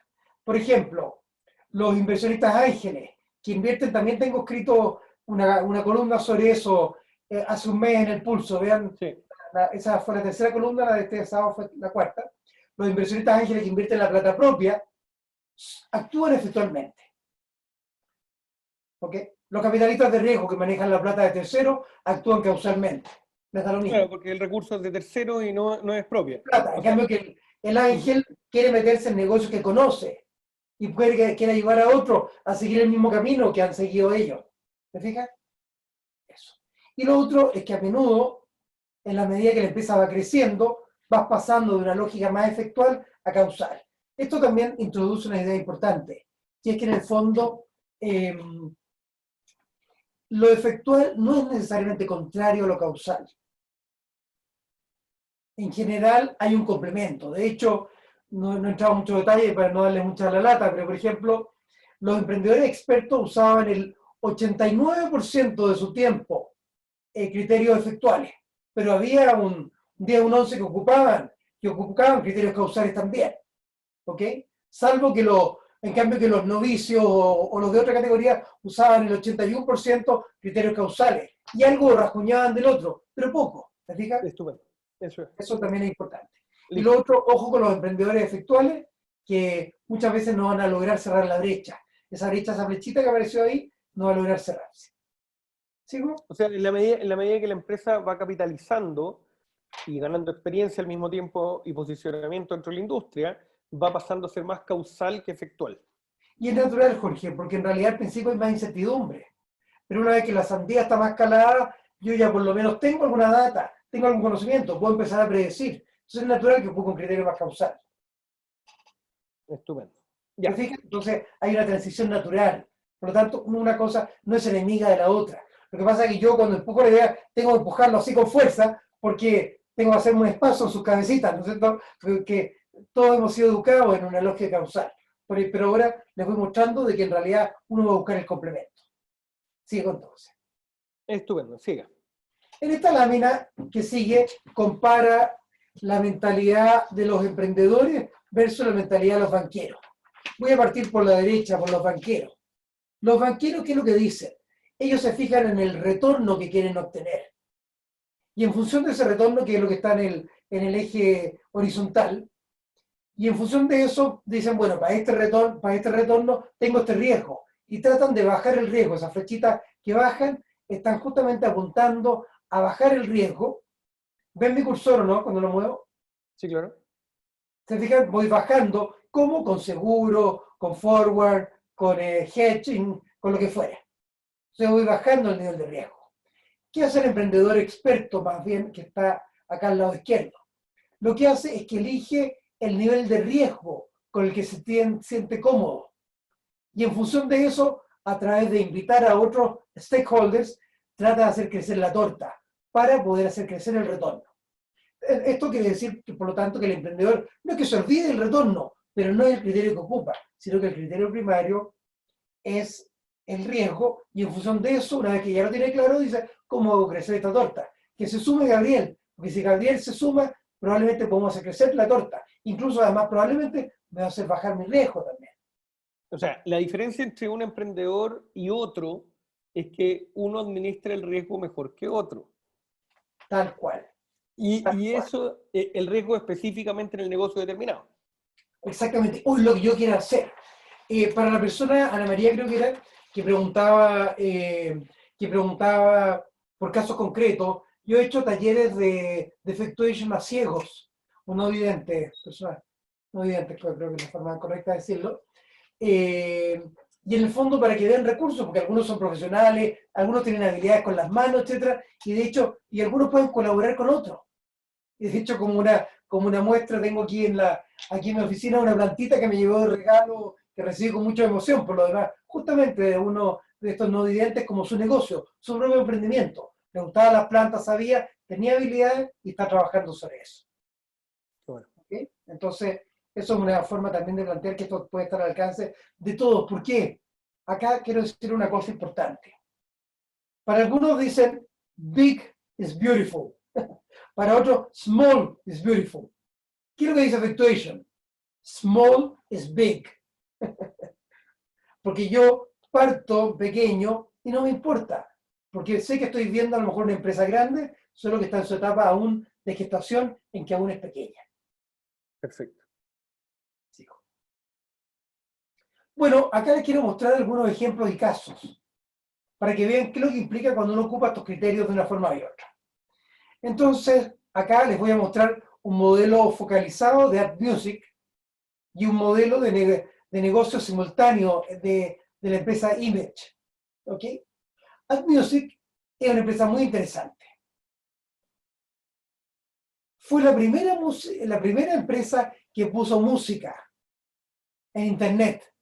Por ejemplo, los inversionistas ángeles, que invierten, también tengo escrito una columna sobre eso hace un mes en el Pulso. Vean, sí. Esa fue la tercera columna, la de este sábado fue la cuarta. Los inversionistas ángeles que invierten la plata propia actúan efectualmente. ¿Ok? Los capitalistas de riesgo que manejan la plata de terceros actúan causalmente. Les da lo mismo. Claro, porque el recurso es de tercero y no es propio. Plata. En cambio, que el ángel quiere meterse en negocios que conoce y quiere ayudar a otros a seguir el mismo camino que han seguido ellos. ¿Te fijas? Eso. Y lo otro es que a menudo, en la medida que la empresa va creciendo, vas pasando de una lógica más efectual a causal. Esto también introduce una idea importante, que es que en el fondo lo efectual no es necesariamente contrario a lo causal. En general hay un complemento. De hecho, no he entrado en mucho detalle para no darle mucha la lata, pero por ejemplo, los emprendedores expertos usaban el 89% de su tiempo criterios efectuales, pero había un 10, un 11 que ocupaban criterios causales también. ¿Ok? Salvo que en cambio que los novicios o los de otra categoría usaban el 81% criterios causales y algo rasguñaban del otro, pero poco. ¿Te fijas? Estupendo. Eso también es importante. Listo. Y lo otro, ojo con los emprendedores efectuales, que muchas veces no van a lograr cerrar la brecha. Esa flechita que apareció ahí, no va a lograr cerrarse. ¿Sigo? O sea, en la medida que la empresa va capitalizando y ganando experiencia al mismo tiempo y posicionamiento dentro de la industria, va pasando a ser más causal que efectual. Y es natural, Jorge, porque en realidad al principio hay más incertidumbre. Pero una vez que la sandía está más calada, yo ya por lo menos tengo alguna data, tengo algún conocimiento, puedo empezar a predecir. Entonces es natural que ocupe un criterio más causal. Estupendo. Ya. ¿Te fijas? Entonces hay una transición natural. Por lo tanto, una cosa no es enemiga de la otra. Lo que pasa es que yo cuando empujo la idea, tengo que empujarlo así con fuerza, porque tengo que hacer un espacio en sus cabecitas, ¿no es cierto? Porque todos hemos sido educados en una lógica causal. Pero ahora les voy mostrando de que en realidad uno va a buscar el complemento. Sigo entonces. Estupendo, siga. En esta lámina que sigue, compara la mentalidad de los emprendedores versus la mentalidad de los banqueros. Voy a partir por la derecha, por los banqueros. Los banqueros, ¿qué es lo que dicen? Ellos se fijan en el retorno que quieren obtener. Y en función de ese retorno, que es lo que está en el eje horizontal, y en función de eso dicen, bueno, para este retorno tengo este riesgo. Y tratan de bajar el riesgo. Esas flechitas que bajan están justamente apuntando a bajar el riesgo. ¿Ven mi cursor o no cuando lo muevo? Sí, claro. Se fijan, voy bajando, como con seguro, con forward, con hedging, con lo que fuera. Entonces voy bajando el nivel de riesgo. ¿Qué hace el emprendedor experto, más bien, que está acá al lado izquierdo? Lo que hace es que elige el nivel de riesgo con el que se siente cómodo. Y en función de eso, a través de invitar a otros stakeholders, trata de hacer crecer la torta para poder hacer crecer el retorno. Esto quiere decir, que, por lo tanto, que el emprendedor no es que se olvide del retorno, pero no es el criterio que ocupa, sino que el criterio primario es el riesgo, y en función de eso, una vez que ya lo tiene claro, dice, ¿cómo hago crecer esta torta? Que se sume Gabriel, porque si Gabriel se suma, probablemente podemos hacer crecer la torta. Incluso, además, probablemente me va a hacer bajar mi riesgo también. O sea, la diferencia entre un emprendedor y otro es que uno administra el riesgo mejor que otro. Tal cual. Y eso, el riesgo específicamente en el negocio determinado. Exactamente. Uy, lo que yo quiero hacer. Para la persona, Ana María creo que era, que preguntaba por casos concretos, yo he hecho talleres de effectuation a ciegos, o no videntes, personas no videntes, creo que es la forma correcta de decirlo. Y en el fondo para que den recursos, porque algunos son profesionales, algunos tienen habilidades con las manos, etcétera, y de hecho, y algunos pueden colaborar con otros. Y de hecho, como una muestra, tengo aquí en mi oficina una plantita que me llevó de regalo, que recibí con mucha emoción, por lo demás, justamente de uno de estos no videntes como su negocio, su propio emprendimiento. Le gustaban las plantas, sabía, tenía habilidades y está trabajando sobre eso. Bueno. ¿Okay? Entonces, eso es una forma también de plantear que esto puede estar al alcance de todos. ¿Por qué? Acá quiero decir una cosa importante. Para algunos dicen, big is beautiful. Para otros, small is beautiful. ¿Qué es lo que dice Fluctuation? Small is big. Porque yo parto pequeño y no me importa. Porque sé que estoy viendo a lo mejor una empresa grande, solo que está en su etapa aún de gestación en que aún es pequeña. Perfecto. Sigo. Bueno, acá les quiero mostrar algunos ejemplos y casos para que vean qué es lo que implica cuando uno ocupa estos criterios de una forma y otra. Entonces, acá les voy a mostrar un modelo focalizado de App Music y un modelo de negocio simultáneo de la empresa Image. ¿Ok? App Music es una empresa muy interesante. Fue la primera empresa que puso música en Internet.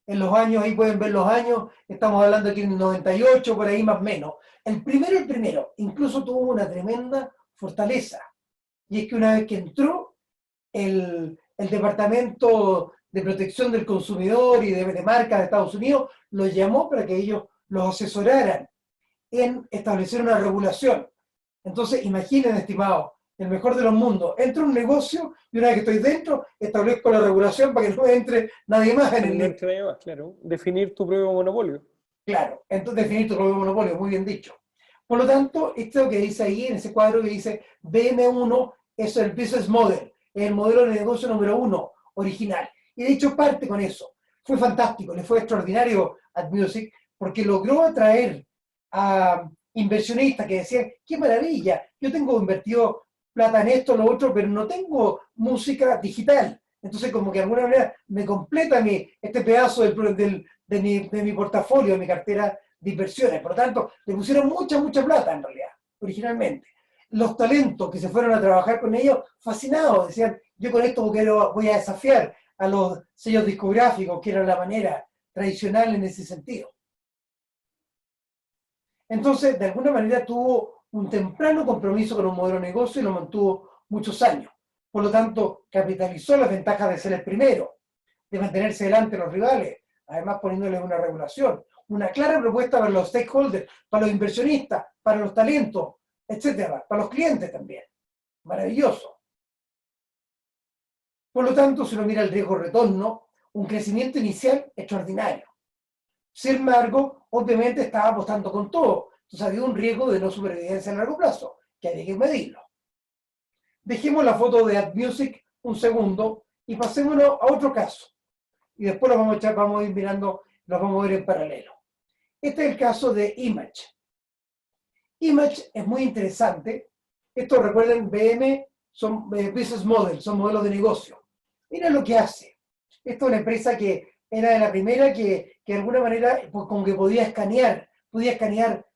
En los años, ahí pueden ver los años, estamos hablando aquí en el 98, por ahí más o menos. El primero, incluso tuvo una tremenda fortaleza. Y es que una vez que entró el Departamento de Protección del Consumidor y de marcas de Estados Unidos, los llamó para que ellos los asesoraran en establecer una regulación. Entonces, imaginen, estimados, el mejor de los mundos. Entro a un negocio y una vez que estoy dentro, establezco la regulación para que no entre nadie más en el negocio. Claro, definir tu propio monopolio. Claro, entonces definir tu propio monopolio, muy bien dicho. Por lo tanto, esto que dice ahí, en ese cuadro que dice BM1, es el business model, el modelo de negocio número 1, original. Y de hecho parte con eso. Fue fantástico, le fue extraordinario a Music, porque logró atraer a inversionistas que decían, qué maravilla, yo tengo invertido plata en esto, lo otro, pero no tengo música digital. Entonces, como que de alguna manera me completa este pedazo de mi portafolio, de mi cartera de inversiones. Por lo tanto, le pusieron mucha plata en realidad, originalmente. Los talentos que se fueron a trabajar con ellos, fascinados, decían, yo con esto voy a desafiar a los sellos discográficos, que era la manera tradicional en ese sentido. Entonces, de alguna manera tuvo un temprano compromiso con un modelo de negocio y lo mantuvo muchos años. Por lo tanto, capitalizó las ventajas de ser el primero, de mantenerse delante de los rivales, además poniéndole una regulación, una clara propuesta para los stakeholders, para los inversionistas, para los talentos, etcétera, para los clientes también. Maravilloso. Por lo tanto, si uno mira el riesgo-retorno, un crecimiento inicial extraordinario. Sin embargo, obviamente estaba apostando con todo. Entonces había un riesgo de no supervivencia a largo plazo, que había que medirlo. Dejemos la foto de AdMusic un segundo y pasémonos a otro caso. Y después lo vamos a ir mirando, los vamos a ver en paralelo. Este es el caso de Image. Image es muy interesante. Esto, recuerden, BM son business models, son modelos de negocio. Mira lo que hace. Esto es una empresa que era de la primera que de alguna manera pues, como que podía escanear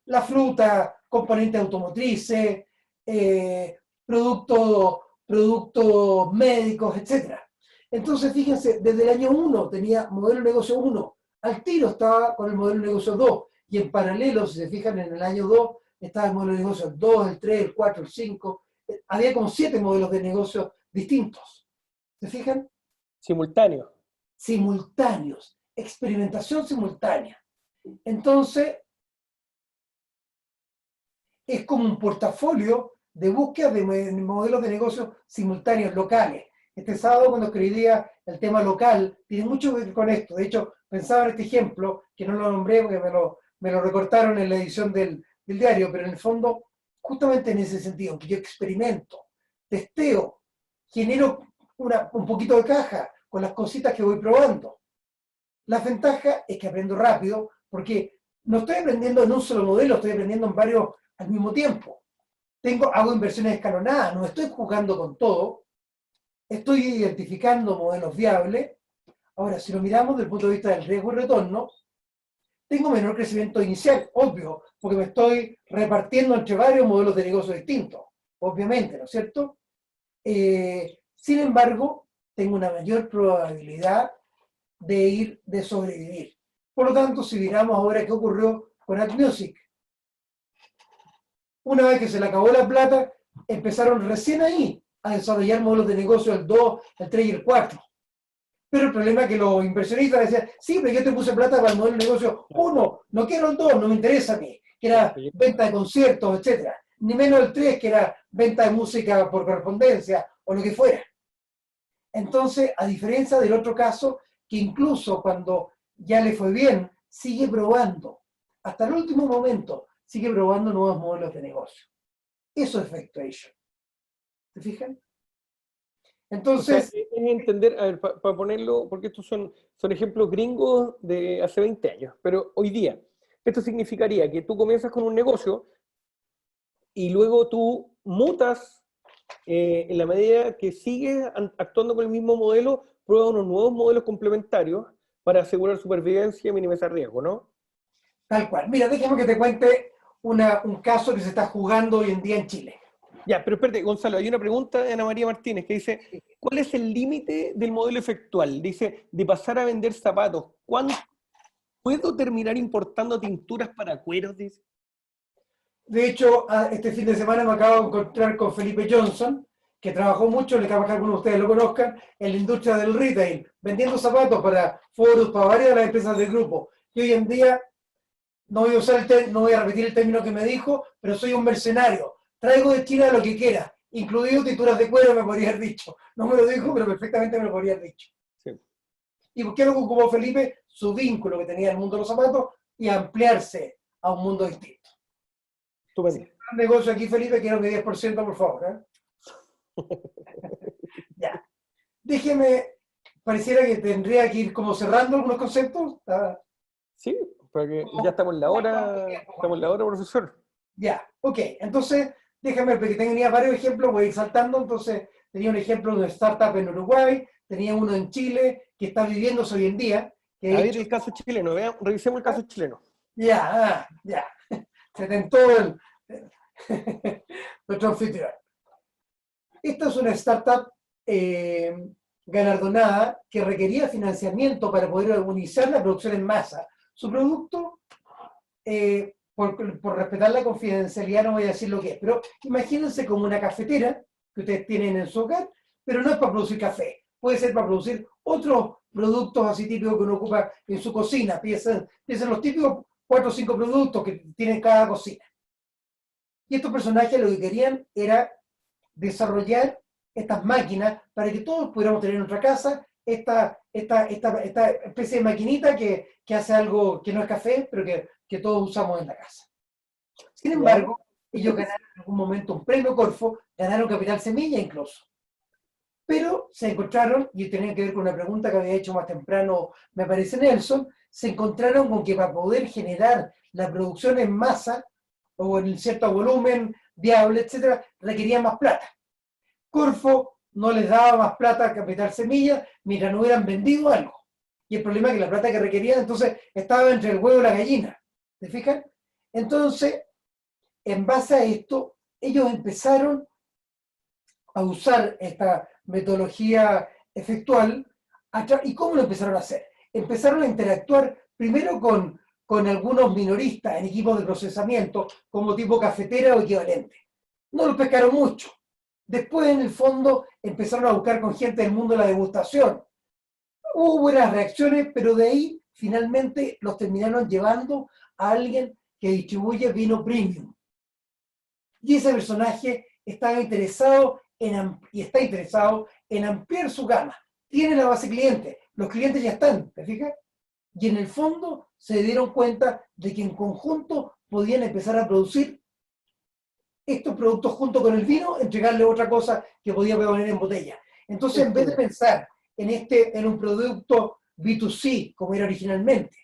la fruta, componentes automotrices, productos médicos, etc. Entonces, fíjense, desde el año 1 tenía modelo de negocio 1, al tiro estaba con el modelo de negocio 2, y en paralelo, si se fijan, en el año 2 estaba el modelo de negocio 2, el 3, el 4, el 5, había como 7 modelos de negocio distintos. ¿Se fijan? Simultáneo. Simultáneos, experimentación simultánea. Entonces, es como un portafolio de búsqueda de modelos de negocio simultáneos locales. Este sábado, cuando escribía el tema local, tiene mucho que ver con esto. De hecho, pensaba en este ejemplo, que no lo nombré porque me lo recortaron en la edición del diario, pero en el fondo, justamente en ese sentido, que yo experimento, testeo, genero un poquito de caja con las cositas que voy probando. La ventaja es que aprendo rápido, porque no estoy aprendiendo en un solo modelo, estoy aprendiendo en varios al mismo tiempo. Hago inversiones escalonadas, no estoy jugando con todo, estoy identificando modelos viables. Ahora, si lo miramos desde el punto de vista del riesgo y retorno, tengo menor crecimiento inicial, obvio, porque me estoy repartiendo entre varios modelos de negocio distintos, obviamente, ¿no es cierto? Sin embargo, tengo una mayor probabilidad de sobrevivir. Por lo tanto, si miramos ahora qué ocurrió con AdMusic, una vez que se le acabó la plata, empezaron recién ahí a desarrollar modelos de negocio el 2, el 3 y el 4. Pero el problema es que los inversionistas decían, sí, pero yo te puse plata para el modelo de negocio 1, no quiero el 2, no me interesa a mí, que era venta de conciertos, etc. Ni menos el 3, que era venta de música por correspondencia o lo que fuera. Entonces, a diferencia del otro caso, que incluso cuando ya le fue bien, sigue probando. Hasta el último momento, sigue probando nuevos modelos de negocio. Eso es Effectuation. ¿Se fijan? Entonces... O sea, es entender, a ver, para ponerlo, porque estos son ejemplos gringos de hace 20 años, pero hoy día, esto significaría que tú comienzas con un negocio y luego tú mutas en la medida que sigues actuando con el mismo modelo, pruebas unos nuevos modelos complementarios para asegurar supervivencia y minimizar riesgo, ¿no? Tal cual. Mira, déjame que te cuente un caso que se está jugando hoy en día en Chile. Ya, pero espérate, Gonzalo, hay una pregunta de Ana María Martínez que dice, ¿cuál es el límite del modelo efectual? Dice, de pasar a vender zapatos, ¿cuándo puedo terminar importando tinturas para cueros? Dice. De hecho, este fin de semana me acabo de encontrar con Felipe Johnson, que trabajó mucho, le capaz que algunos de ustedes lo conozcan, en la industria del retail, vendiendo zapatos para foros, para varias de las empresas del grupo. Y hoy en día, no voy a repetir el término que me dijo, pero soy un mercenario. Traigo de China lo que quiera, incluido tinturas de cuero, me podría haber dicho. No me lo dijo, pero perfectamente me lo podría haber dicho. Sí. ¿Y por qué lo ocupó Felipe? Su vínculo que tenía en el mundo de los zapatos y ampliarse a un mundo distinto. Estupendo. Si un negocio aquí, Felipe, quiero mi 10%, por favor. Ya. Déjeme, pareciera que tendría que ir como cerrando algunos conceptos. Sí, porque ya estamos en la hora, profesor. Ya, ok. Entonces, déjame, porque tenía varios ejemplos, voy a ir saltando. Entonces, tenía un ejemplo de una startup en Uruguay, tenía uno en Chile que está viviéndose hoy en día. Que a ver el caso chileno, revisemos el caso chileno. Ya. Se tentó nuestro anfitrión. Esta es una startup galardonada que requería financiamiento para poder iniciar la producción en masa. Su producto, por respetar la confidencialidad, no voy a decir lo que es, pero imagínense como una cafetera que ustedes tienen en su hogar, pero no es para producir café, puede ser para producir otros productos así típicos que uno ocupa en su cocina. Piensen los típicos 4 o 5 productos que tiene cada cocina. Y estos personajes lo que querían era desarrollar estas máquinas para que todos pudiéramos tener en nuestra casa esta especie de maquinita que hace algo que no es café, pero que todos usamos en la casa. Sin embargo, ellos ganaron en algún momento un premio Corfo, ganaron capital semilla incluso. Pero se encontraron, y tenía que ver con una pregunta que había hecho más temprano, me parece Nelson, se encontraron con que para poder generar la producción en masa, o en cierto volumen viable, etcétera, requería más plata. Corfo no les daba más plata a Capital Semilla mientras no hubieran vendido algo. Y el problema es que la plata que requerían entonces estaba entre el huevo y la gallina. ¿Se fijan? Entonces, en base a esto, ellos empezaron a usar esta metodología efectual. ¿Y cómo lo empezaron a hacer? Empezaron a interactuar primero con algunos minoristas en equipos de procesamiento, como tipo cafetera o equivalente. No lo pescaron mucho. Después, en el fondo, empezaron a buscar con gente del mundo de la degustación. Hubo buenas reacciones, pero de ahí, finalmente, los terminaron llevando a alguien que distribuye vino premium. Y ese personaje estaba interesado y está interesado en ampliar su gama. Tiene la base cliente, los clientes ya están, ¿te fijas? Y en el fondo se dieron cuenta de que en conjunto podían empezar a producir estos productos junto con el vino, entregarle otra cosa que podía poner en botella. Entonces, en vez de pensar en un producto B2C, como era originalmente,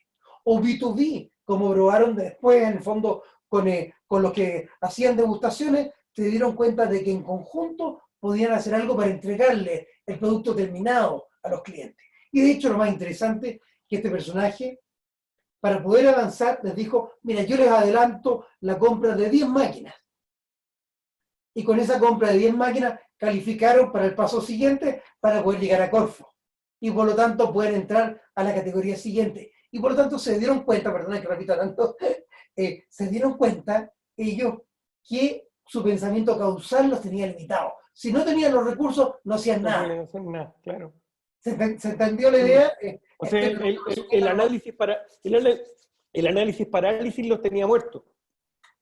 o B2B, como probaron después, en el fondo, con los que hacían degustaciones, se dieron cuenta de que en conjunto podían hacer algo para entregarle el producto terminado a los clientes. Y de hecho, lo más interesante, que este personaje, para poder avanzar, les dijo, mira, yo les adelanto la compra de 10 máquinas. Y con esa compra de 10 máquinas calificaron para el paso siguiente para poder llegar a Corfo. Y por lo tanto pueden entrar a la categoría siguiente. Y por lo tanto se dieron cuenta, perdón que repita tanto, se dieron cuenta ellos que su pensamiento causal los tenía limitados. Si no tenían los recursos, no hacían nada. No hacen nada, claro. ¿Se entendió la idea? O sea, el análisis parálisis los tenía muertos.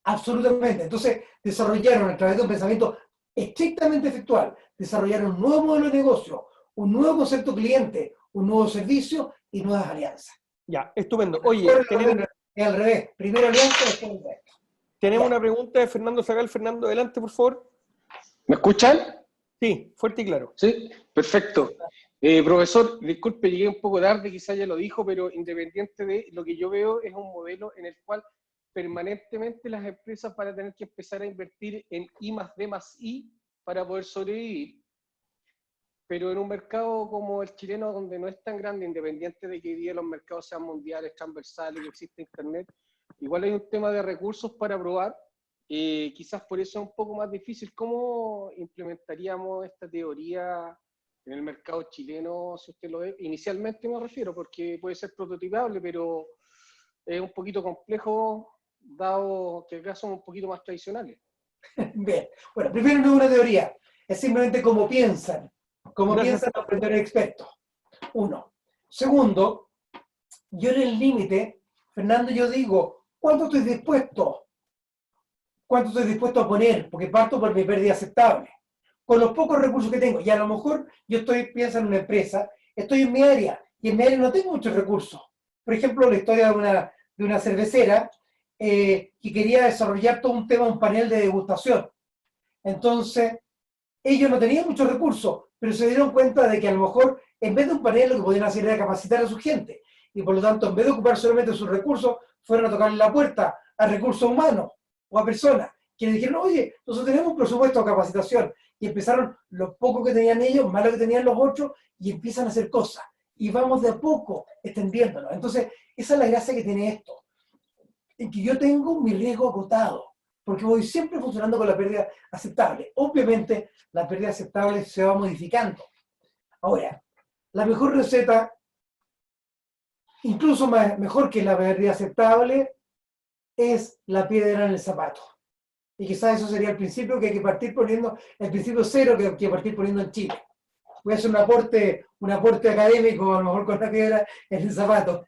Absolutamente. Entonces desarrollaron a través de un pensamiento estrictamente efectual, desarrollaron un nuevo modelo de negocio, un nuevo concepto cliente, un nuevo servicio y nuevas alianzas. Ya, estupendo. Oye, es al revés. Primero alianza, después el resto. Tenemos una pregunta de Fernando Zagal. Fernando, adelante, por favor. ¿Me escuchan? Sí, fuerte y claro. Sí, perfecto. Profesor, disculpe, llegué un poco tarde, quizás ya lo dijo, pero independiente de lo que yo veo, es un modelo en el cual permanentemente las empresas van a tener que empezar a invertir en I+D+I para poder sobrevivir. Pero en un mercado como el chileno, donde no es tan grande, independiente de que hoy día los mercados sean mundiales, transversales, que existe Internet, igual hay un tema de recursos para probar. Quizás por eso es un poco más difícil. ¿Cómo implementaríamos esta teoría en el mercado chileno, si usted lo ve? Inicialmente me refiero, porque puede ser prototipable, pero es un poquito complejo, dado que acá somos un poquito más tradicionales. Bien. Bueno, primero no es una teoría, es simplemente cómo piensan los emprendedores expertos. Uno. Segundo, yo en el límite, Fernando, yo digo, ¿cuánto estoy dispuesto a poner? Porque parto por mi pérdida aceptable. Con los pocos recursos que tengo, y a lo mejor yo pienso en una empresa, estoy en mi área, y en mi área no tengo muchos recursos. Por ejemplo, la historia de una cervecera que quería desarrollar todo un tema, un panel de degustación. Entonces, ellos no tenían muchos recursos, pero se dieron cuenta de que a lo mejor, en vez de un panel, lo que podían hacer era capacitar a su gente. Y por lo tanto, en vez de ocupar solamente sus recursos, fueron a tocarle la puerta a recursos humanos o a personas que le dijeron, oye, nosotros tenemos un presupuesto de capacitación. Y empezaron lo poco que tenían ellos, más lo que tenían los otros, y empiezan a hacer cosas. Y vamos de a poco extendiéndolo. Entonces, esa es la gracia que tiene esto. En que yo tengo mi riesgo acotado, porque voy siempre funcionando con la pérdida aceptable. Obviamente, la pérdida aceptable se va modificando. Ahora, la mejor receta, incluso mejor que la pérdida aceptable, es la piedra en el zapato. Y quizás eso sería el principio que hay que partir poniendo, el principio cero que hay que partir poniendo en Chile. Voy a hacer un aporte académico, a lo mejor con la piedra en el zapato.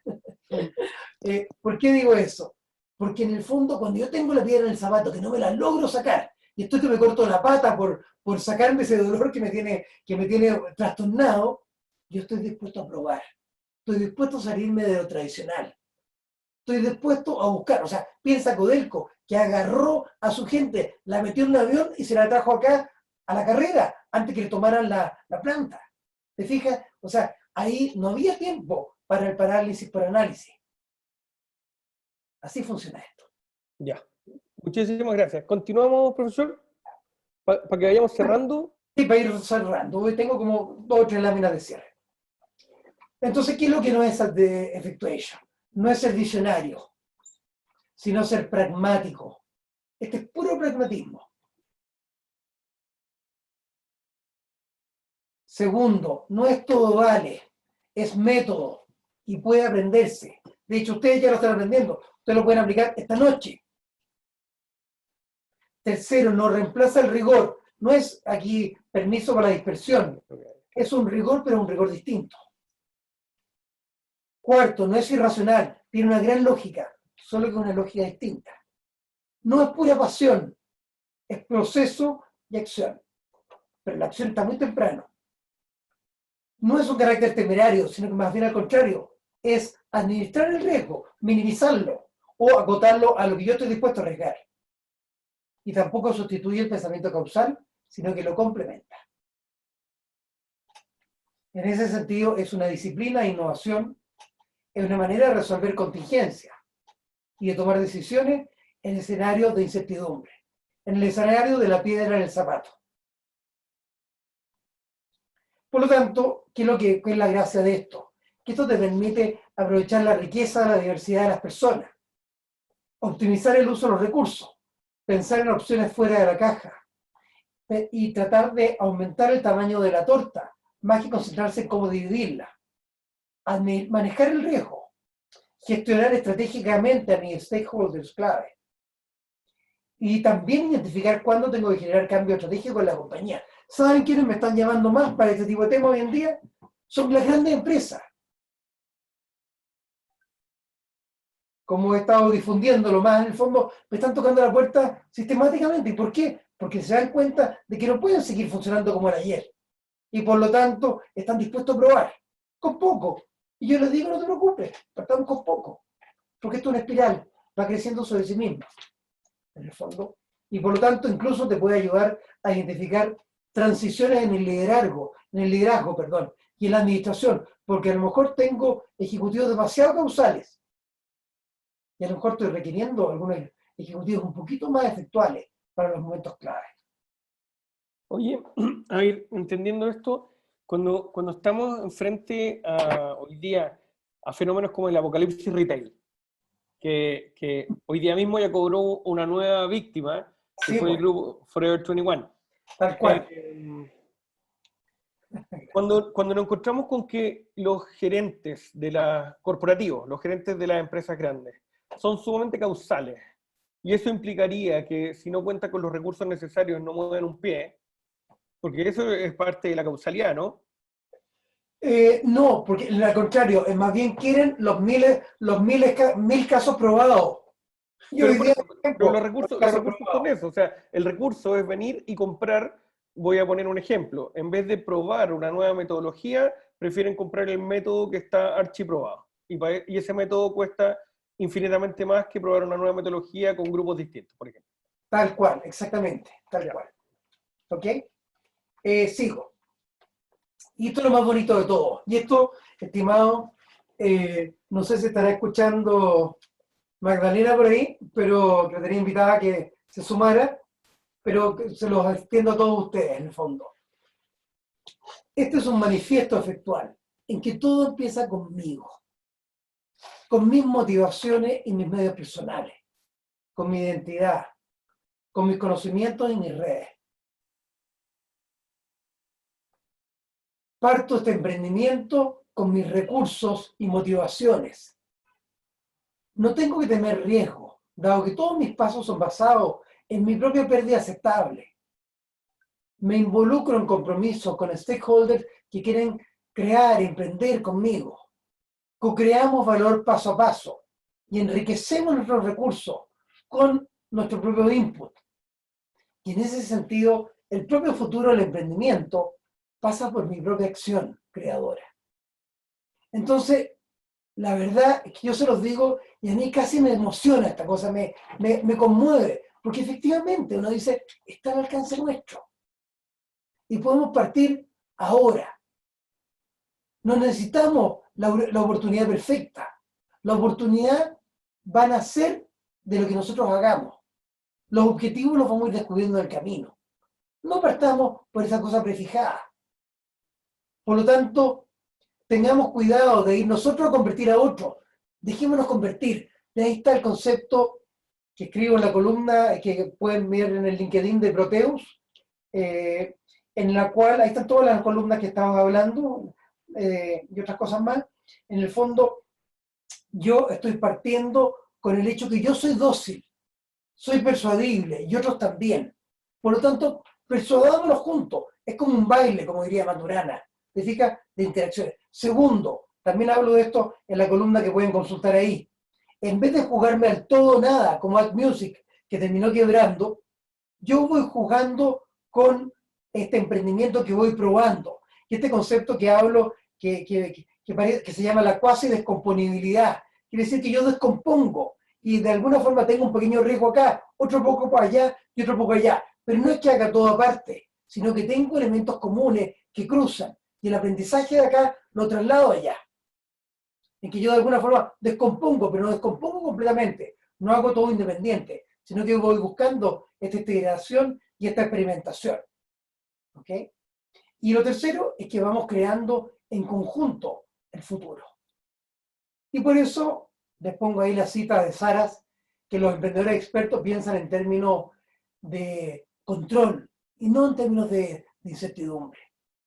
¿Por qué digo eso? Porque en el fondo, cuando yo tengo la piedra en el zapato, que no me la logro sacar, y estoy que me corto la pata por sacarme ese dolor que me tiene trastornado, yo estoy dispuesto a probar. Estoy dispuesto a salirme de lo tradicional. Estoy dispuesto a buscar. O sea, piensa Codelco, que agarró a su gente, la metió en un avión y se la trajo acá a la carrera, antes que le tomaran la planta. ¿Te fijas? O sea, ahí no había tiempo para el parálisis por análisis. Así funciona esto. Ya. Muchísimas gracias. ¿Continuamos, profesor? Para que vayamos cerrando. Sí, para ir cerrando. Hoy tengo como 2 o 3 láminas de cierre. Entonces, ¿qué es lo que no es de Effectuation? No es ser visionario, sino ser pragmático. Este es puro pragmatismo. Segundo, no es todo vale, es método y puede aprenderse. De hecho, ustedes ya lo están aprendiendo. Ustedes lo pueden aplicar esta noche. Tercero, no reemplaza el rigor. No es aquí permiso para la dispersión. Es un rigor, pero un rigor distinto. Cuarto, no es irracional. Tiene una gran lógica, solo que una lógica distinta. No es pura pasión. Es proceso y acción. Pero la acción está muy temprano. No es un carácter temerario, sino que más bien al contrario. Es administrar el riesgo, minimizarlo o acotarlo a lo que yo estoy dispuesto a arriesgar. Y tampoco sustituye el pensamiento causal, sino que lo complementa. En ese sentido, es una disciplina de innovación, es una manera de resolver contingencias y de tomar decisiones en escenarios de incertidumbre, en el escenario de la piedra en el zapato. Por lo tanto, ¿qué es la gracia de esto? Que esto te permite aprovechar la riqueza, la diversidad de las personas, optimizar el uso de los recursos, pensar en opciones fuera de la caja y tratar de aumentar el tamaño de la torta, más que concentrarse en cómo dividirla. Manejar el riesgo. gestionar estratégicamente a mis stakeholders clave. Y también identificar cuándo tengo que generar cambio estratégico en la compañía. ¿Saben quiénes me están llamando más para este tipo de temas hoy en día? Son las grandes empresas. Como he estado difundiéndolo más, en el fondo me están tocando la puerta sistemáticamente. ¿Y por qué? Porque se dan cuenta de que no pueden seguir funcionando como era ayer. Y por lo tanto están dispuestos a probar, con poco. Y yo les digo, no te preocupes, partamos con poco. Porque esto es una espiral, va creciendo sobre sí misma, en el fondo. Y por lo tanto incluso te puede ayudar a identificar transiciones en el liderazgo, y en la administración. Porque a lo mejor tengo ejecutivos demasiado causales. Y a lo mejor estoy requiriendo algunos ejecutivos un poquito más efectuales para los momentos claves. Oye, a ver, entendiendo esto, cuando estamos frente a, hoy día a fenómenos como el apocalipsis retail, que hoy día mismo ya cobró una nueva víctima, que Sí, fue el pues, grupo Forever 21. tal cual. Cuando nos encontramos con que los gerentes de los corporativos, los gerentes de las empresas grandes, son sumamente causales, y eso implicaría que si no cuenta con los recursos necesarios no mueven un pie, porque eso es parte de la causalidad, ¿no? No, porque al contrario, más bien quieren mil casos probados. Y Pero hoy por día, eso, por pero ejemplo, los casos recursos son probados. eso, o sea, el recurso es venir y comprar, voy a poner un ejemplo, en vez de probar una nueva metodología, prefieren comprar el método que está archiprobado. Y ese método cuesta infinitamente más que probar una nueva metodología con grupos distintos, por ejemplo. Tal cual, exactamente, tal Ya. cual. ¿Ok? Sigo. Y esto es lo más bonito de todo. Y esto, estimado, no sé si estará escuchando Magdalena por ahí, pero que la tenía invitada a que se sumara, pero se los extiendo a todos ustedes en el fondo. Este es un manifiesto efectual en que todo empieza conmigo, con mis motivaciones y mis medios personales, con mi identidad, con mis conocimientos y mis redes. Parto este emprendimiento con mis recursos y motivaciones. No tengo que temer riesgo, dado que todos mis pasos son basados en mi propia pérdida aceptable. Me involucro en compromiso con stakeholders que quieren crear y emprender conmigo. Co-creamos valor paso a paso y enriquecemos nuestros recursos con nuestro propio input. Y en ese sentido, el propio futuro del emprendimiento pasa por mi propia acción creadora. Entonces, la verdad es que yo se los digo y a mí casi me emociona esta cosa, me conmueve, porque efectivamente uno dice, está al alcance nuestro. Y podemos partir ahora. No necesitamos la oportunidad perfecta. La oportunidad va a nacer de lo que nosotros hagamos. Los objetivos los vamos a ir descubriendo en el camino. No partamos por esa cosa prefijada. Por lo tanto, tengamos cuidado de ir nosotros a convertir a otros. Dejémonos convertir. Y ahí está el concepto que escribo en la columna, que pueden ver en el LinkedIn de Proteus, en la cual, ahí están todas las columnas que estamos hablando, y otras cosas más. En el fondo, yo estoy partiendo con el hecho que yo soy dócil, soy persuadible, y otros también. Por lo tanto, persuadámonos juntos. Es como un baile, como diría Maturana, ¿te fijas? De interacciones. Segundo, también hablo de esto en la columna que pueden consultar ahí. En vez de jugarme al todo o nada, como Ad Music, que terminó quebrando, yo voy jugando con este emprendimiento que voy probando. Y este concepto que hablo, que se llama la cuasi descomponibilidad. Quiere decir que yo descompongo y de alguna forma tengo un pequeño riesgo acá, otro poco para allá y otro poco allá. Pero no es que haga todo aparte, sino que tengo elementos comunes que cruzan. Y el aprendizaje de acá lo traslado allá. En que yo de alguna forma descompongo, pero no descompongo completamente. No hago todo independiente, sino que voy buscando esta integración y esta experimentación. ¿Ok? Y lo tercero es que vamos creando en conjunto el futuro. Y por eso les pongo ahí la cita de Saras, que los emprendedores expertos piensan en términos de control y no en términos de incertidumbre.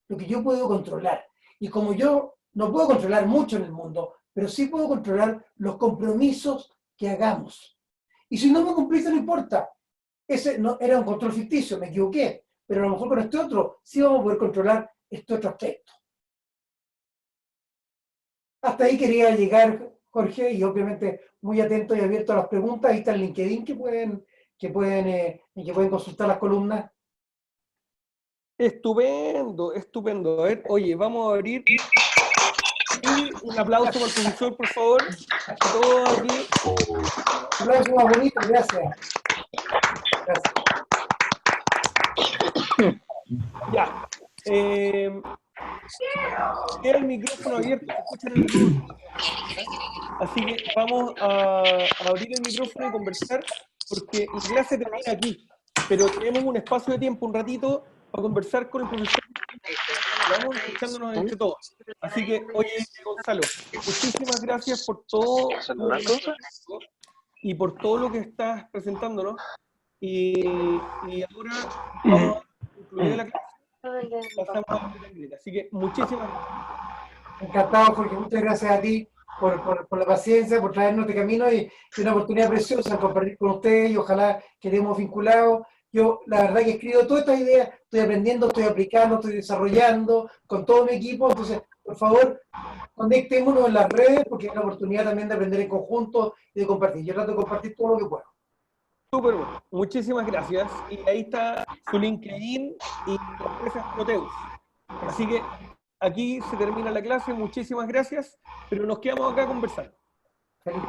Lo que yo puedo controlar. Y como yo no puedo controlar mucho en el mundo, pero sí puedo controlar los compromisos que hagamos. Y si no me cumplís, no importa. Ese no, era un control ficticio, me equivoqué, pero a lo mejor con este otro sí vamos a poder controlar este otro aspecto. Hasta ahí quería llegar, Jorge, y obviamente muy atento y abierto a las preguntas. Ahí está el LinkedIn que pueden consultar las columnas. Estupendo, estupendo. A ver, oye, vamos a abrir. Y un aplauso para el profesor, por favor. Todos aquí. Un aplauso más bonito, gracias. Gracias. Ya. Queda el micrófono abierto, se escucha en el micrófono. Así que vamos a abrir el micrófono y conversar, porque la clase termina aquí, pero tenemos un espacio de tiempo, un ratito, para conversar con el profesor. Vamos escuchándonos entre todos. Así que, oye, Gonzalo, muchísimas gracias por todo y por todo lo que estás presentándonos. Y ahora vamos a concluir la clase. Pasamos a la Greta. Así que muchísimas gracias. Encantado, Jorge. Muchas gracias a ti por la paciencia, por traernos de camino y una oportunidad preciosa de compartir con ustedes y ojalá quedemos vinculados. Yo, la verdad que he escrito todas estas ideas, estoy aprendiendo, estoy aplicando, estoy desarrollando con todo mi equipo. Entonces, por favor, conectémonos en las redes porque es una oportunidad también de aprender en conjunto y de compartir. Yo trato de compartir todo lo que puedo. Súper bueno. Muchísimas gracias. Y ahí está su LinkedIn y la empresa Proteus. Así que aquí se termina la clase. Muchísimas gracias. Pero nos quedamos acá conversando. Feliz.